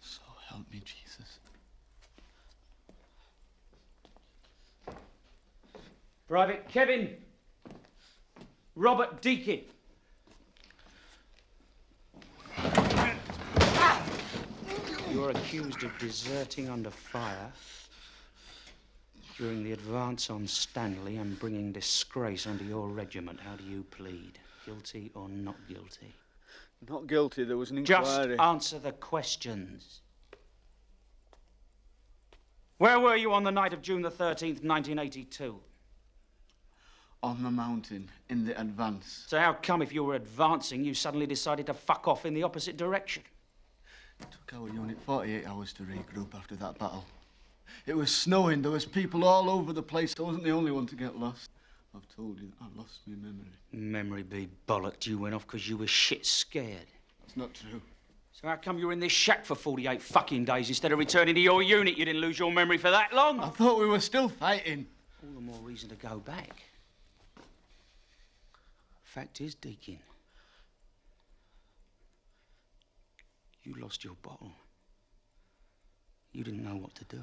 So help me, Jesus. Private Kevin Robert Deakin. You're accused of deserting under fire during the advance on Stanley and bringing disgrace onto your regiment. How do you plead? Guilty or not guilty? Not guilty, there was an inquiry. Just answer the questions. Where were you on the night of June the 13th, 1982? On the mountain, in the advance. So how come if you were advancing, you suddenly decided to fuck off in the opposite direction? It took our unit 48 hours to regroup after that battle. It was snowing, there was people all over the place. I wasn't the only one to get lost. I've told you, I lost my memory. Memory be bollocked. You went off because you were shit scared. That's not true. So how come you were in this shack for 48 fucking days instead of returning to your unit? You didn't lose your memory for that long? I thought we were still fighting. All the more reason to go back. Fact is, Deakin, you lost your bottle. You didn't know what to do.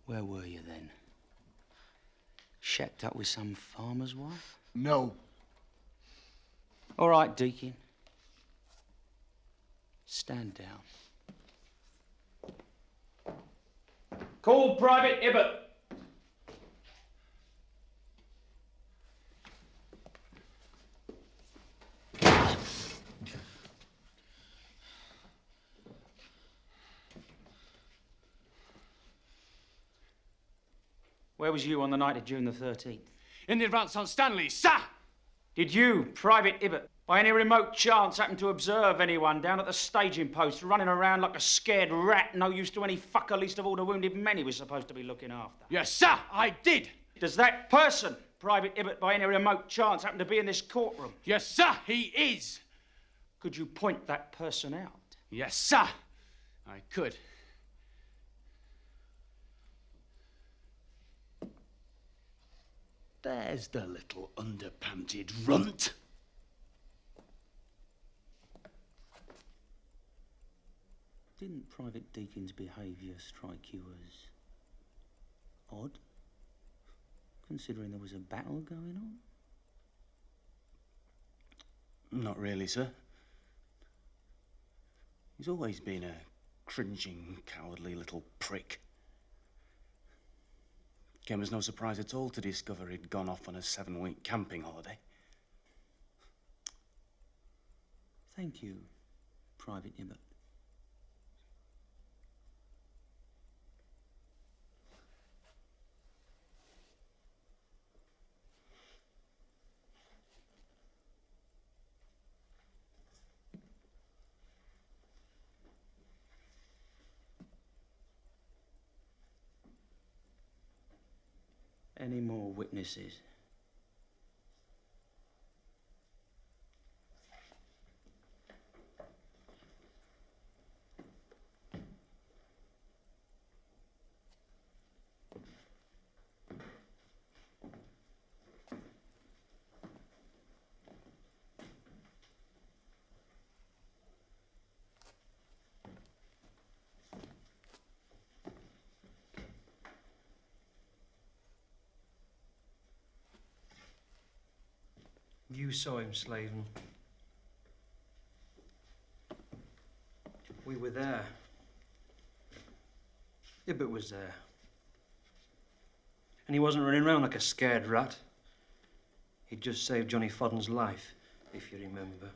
Where were you then? Shacked up with some farmer's wife? No. All right, Deakin. Stand down. Call Private Ibbott. Where was you on the night of June the 13th? In the advance on Stanley, sir! Did you, Private Ibbott, by any remote chance happen to observe anyone down at the staging post running around like a scared rat, no use to any fucker, least of all the wounded men he was supposed to be looking after? Yes, sir, I did. Does that person, Private Ibbott, by any remote chance happen to be in this courtroom? Yes, sir, he is. Could you point that person out? Yes, sir, I could. There's the little underpanted runt. Didn't Private Deakin's behaviour strike you as odd, considering there was a battle going on? Not really, sir. He's always been a cringing, cowardly little prick. Came as no surprise at all to discover he'd gone off on a 7-week camping holiday. Thank you, Private Nibbert. Any more witnesses? You saw him, Slaven. We were there. Ibbot was there. And he wasn't running around like a scared rat. He'd just saved Johnny Fodden's life, if you remember.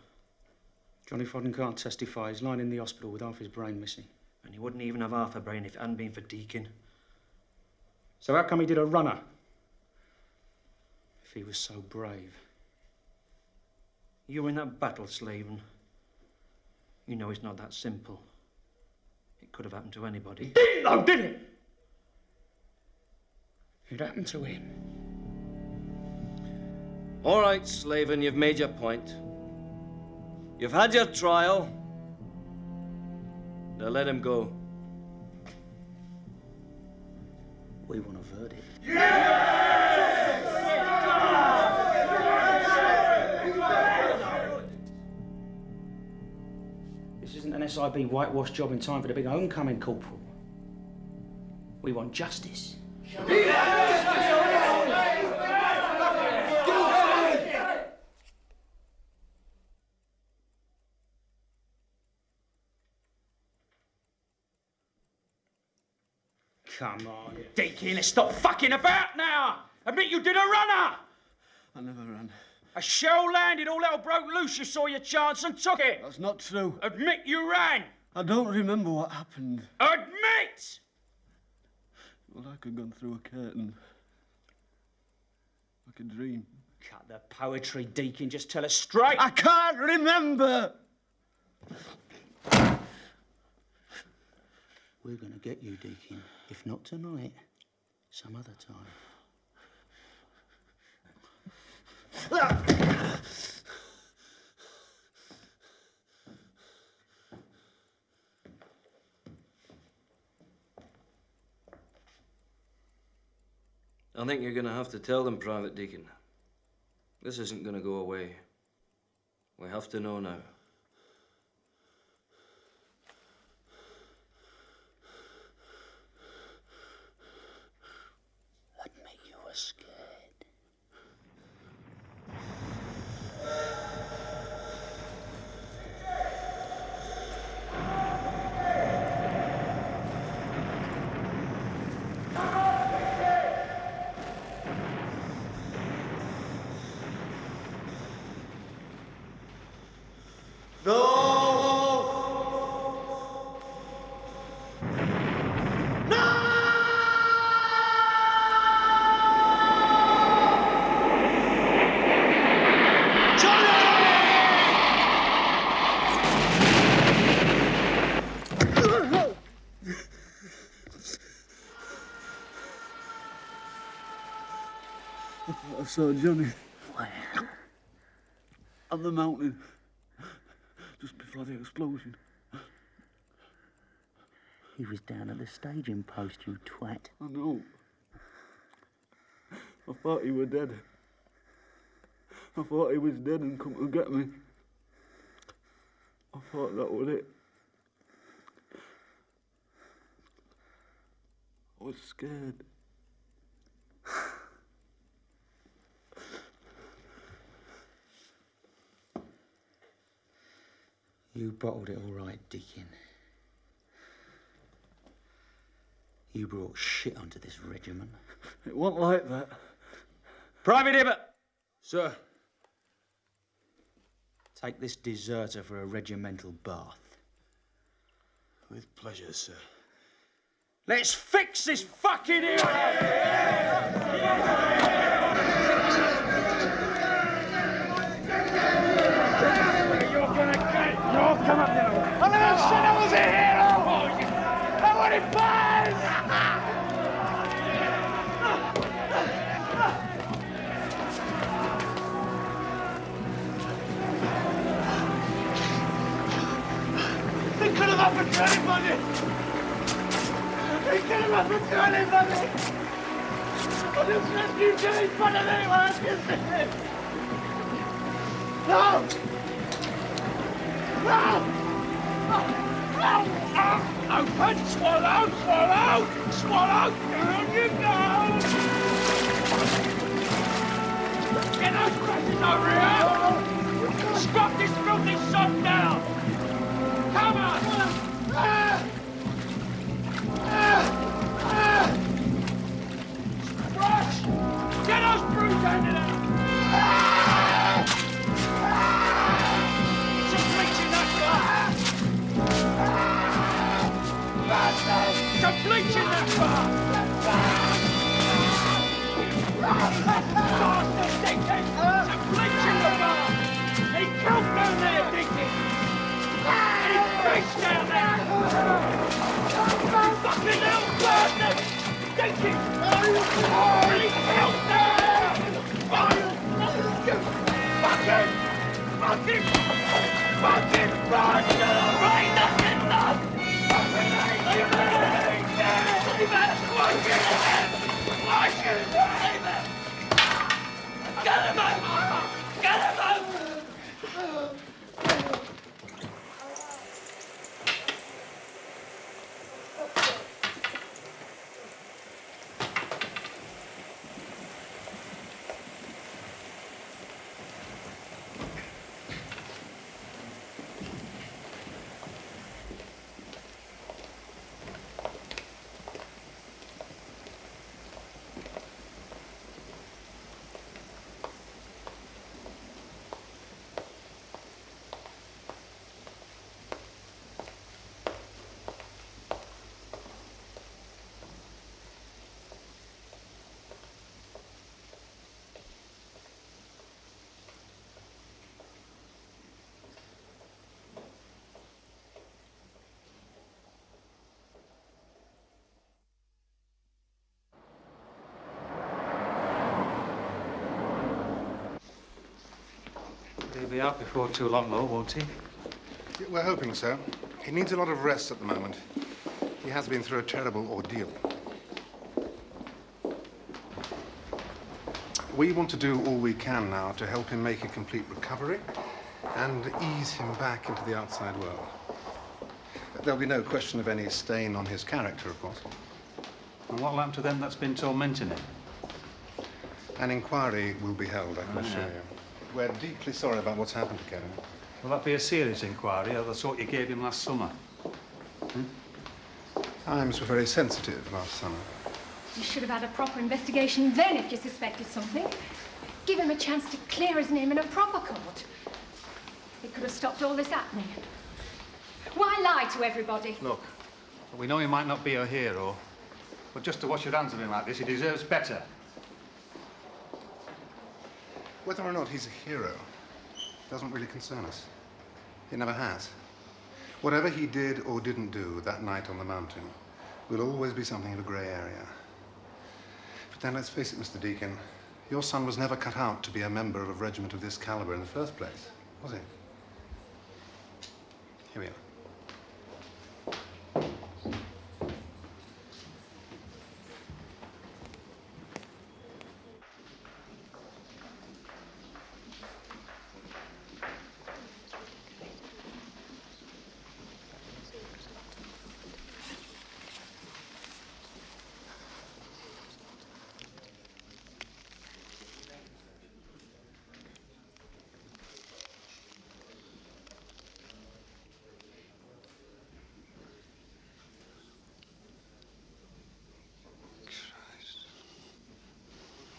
Johnny Fodden can't testify. He's lying in the hospital with half his brain missing. And he wouldn't even have half a brain if it hadn't been for Deacon. So how come he did a runner? If he was so brave. You were in that battle, Slaven. You know it's not that simple. It could have happened to anybody. It didn't, though, did it? It happened to him. All right, Slaven, you've made your point. You've had your trial. Now let him go. We want a verdict. This isn't an SIB whitewash job in time for the big homecoming, Corporal. We want justice. Come on, Deacon, stop fucking about now! Admit you did a runner! I never ran. A shell landed, all hell broke loose, you saw your chance and took it! That's not true. Admit you ran! I don't remember what happened. Admit! Well, I could have gone through a curtain. Like a dream. Cut the poetry, Deacon, just tell us straight! I can't remember! We're gonna get you, Deacon. If not tonight, some other time. I think you're going to have to tell them, Private Deacon. This isn't going to go away. We have to know now. Admit you were scared. I saw Johnny. Where? On the mountain. Just before the explosion. He was down at the staging post, you twat. I know. I thought he were dead. I thought he was dead and come to get me. I thought that was it. I was scared. You bottled it all right, Deacon. You brought shit onto this regiment. It wasn't like that. Private Hibbert! Sir. Take this deserter for a regimental bath. With pleasure, sir. Let's fix this fucking hero! You're gonna get... No, come up now. I never said I was a hero! I wanted buzz! It could have happened to anybody! It could have happened to anybody! I just rescued Jimmy better than anyone else yesterday! No! No! Open! Swallow! Swallow! Swallow! Down you go! Get those crashes over here! Stop this filthy son now! Come on! Rush! Get those brutes handed out! Some bleach in that bar! Some bleach in that bar! Bastard, Dickon! Some bleach in the bar! He killed down there, Dickon! He preached down there! Fucking hell, bastard! Dickon! He killed there! Fucking bastard! Right, that's enough! Leave it! Get him out! Get him out! He'll be out before too long, though, won't he? We're hoping so. He needs a lot of rest at the moment. He has been through a terrible ordeal. We want to do all we can now to help him make a complete recovery and ease him back into the outside world. There'll be no question of any stain on his character, of course. And what'll happen to them that's been tormenting him? An inquiry will be held, I can assure you. We're deeply sorry about what's happened to Kevin. Will that be a serious inquiry, or the sort you gave him last summer? Times were very sensitive last summer. You should have had a proper investigation then if you suspected something. Give him a chance to clear his name in a proper court. It could have stopped all this happening. Why lie to everybody? Look, we know he might not be a hero, but just to wash your hands of him like this, he deserves better. Whether or not he's a hero doesn't really concern us. It never has. Whatever he did or didn't do that night on the mountain will always be something of a grey area. But then let's face it, Mr. Deacon, your son was never cut out to be a member of a regiment of this caliber in the first place, was he? Here we are.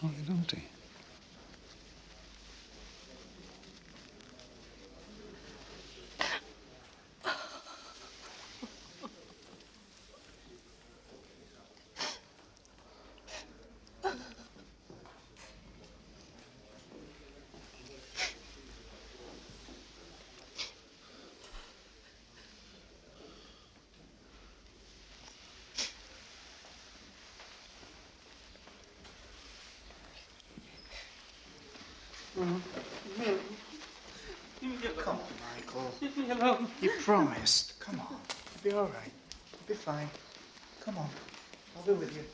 Slightly empty. Come on, Michael. Leave me alone. You promised. Come on. You'll be all right. You'll be fine. Come on. I'll be with you.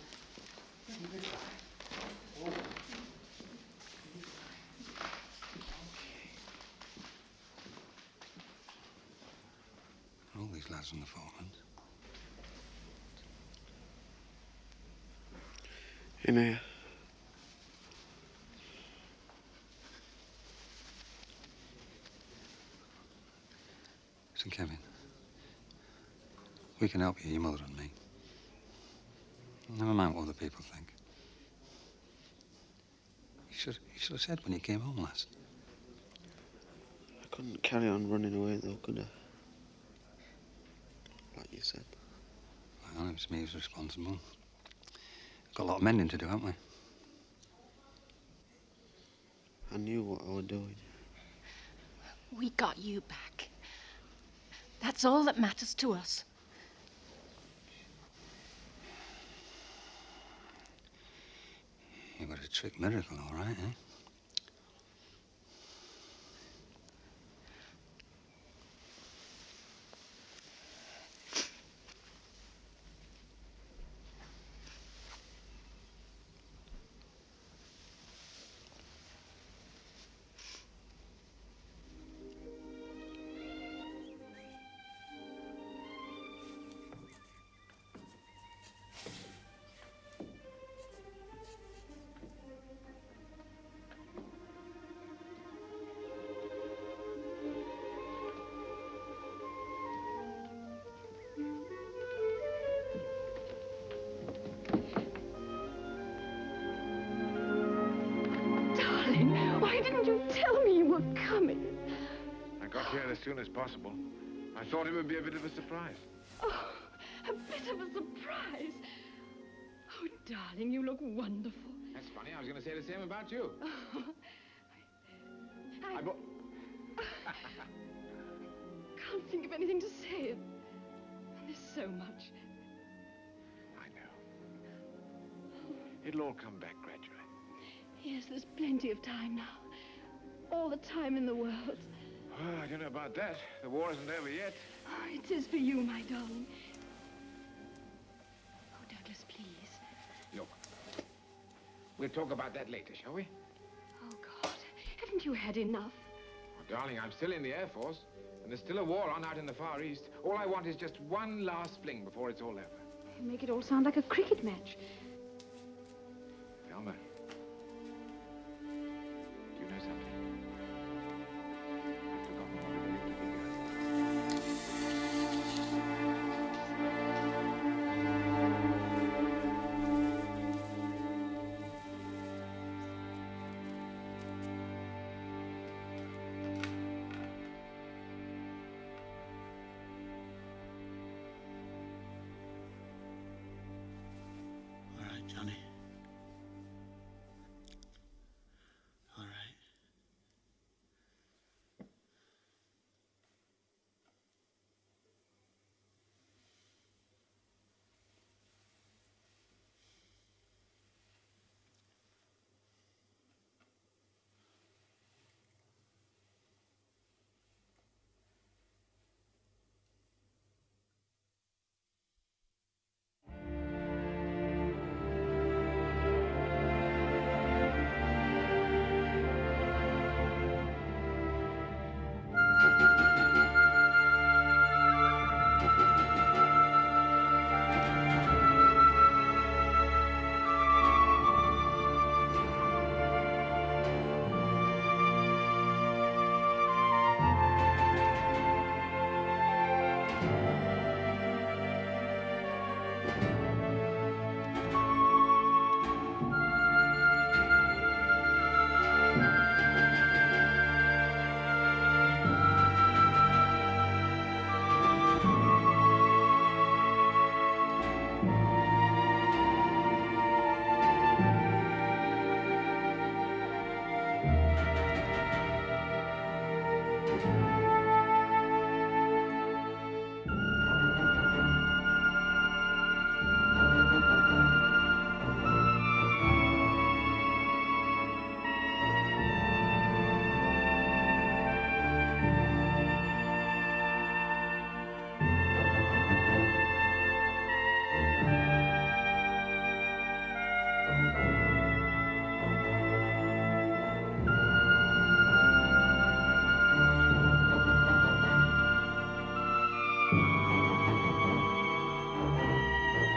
You'll be fine. Oh. All these lads from the Falklands. In here. Listen, Kevin. We can help you, your mother and me. Never mind what other people think. You should have said when you came home last. I couldn't carry on running away though, could I? Like you said. Well, it was me who's responsible. Got a lot of mending to do, haven't we? I knew what I was doing. We got you back. That's all that matters to us. It was a trick miracle, all right, eh? Why didn't you tell me you were coming? I got here as soon as possible. I thought it would be a bit of a surprise. Oh, a bit of a surprise. Oh, darling, you look wonderful. That's funny. I was going to say the same about you. I can't think of anything to say. There's so much. I know. It'll all come back gradually. Yes, there's plenty of time now. All the time in the world. Well, I don't know about that. The war isn't over yet. Oh, it is for you, my darling. Oh, Douglas, please. Look, we'll talk about that later, shall we? Oh, God. Haven't you had enough? Oh, darling, I'm still in the Air Force, and there's still a war on out in the Far East. All I want is just one last fling before it's all over. You make it all sound like a cricket match. Thelma. Do you know something? I've forgotten what it is to be a girl. All right, Johnny.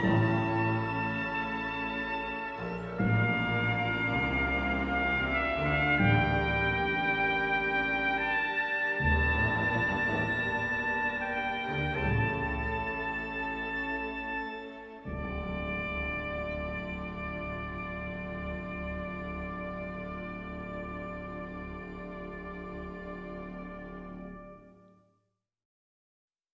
you.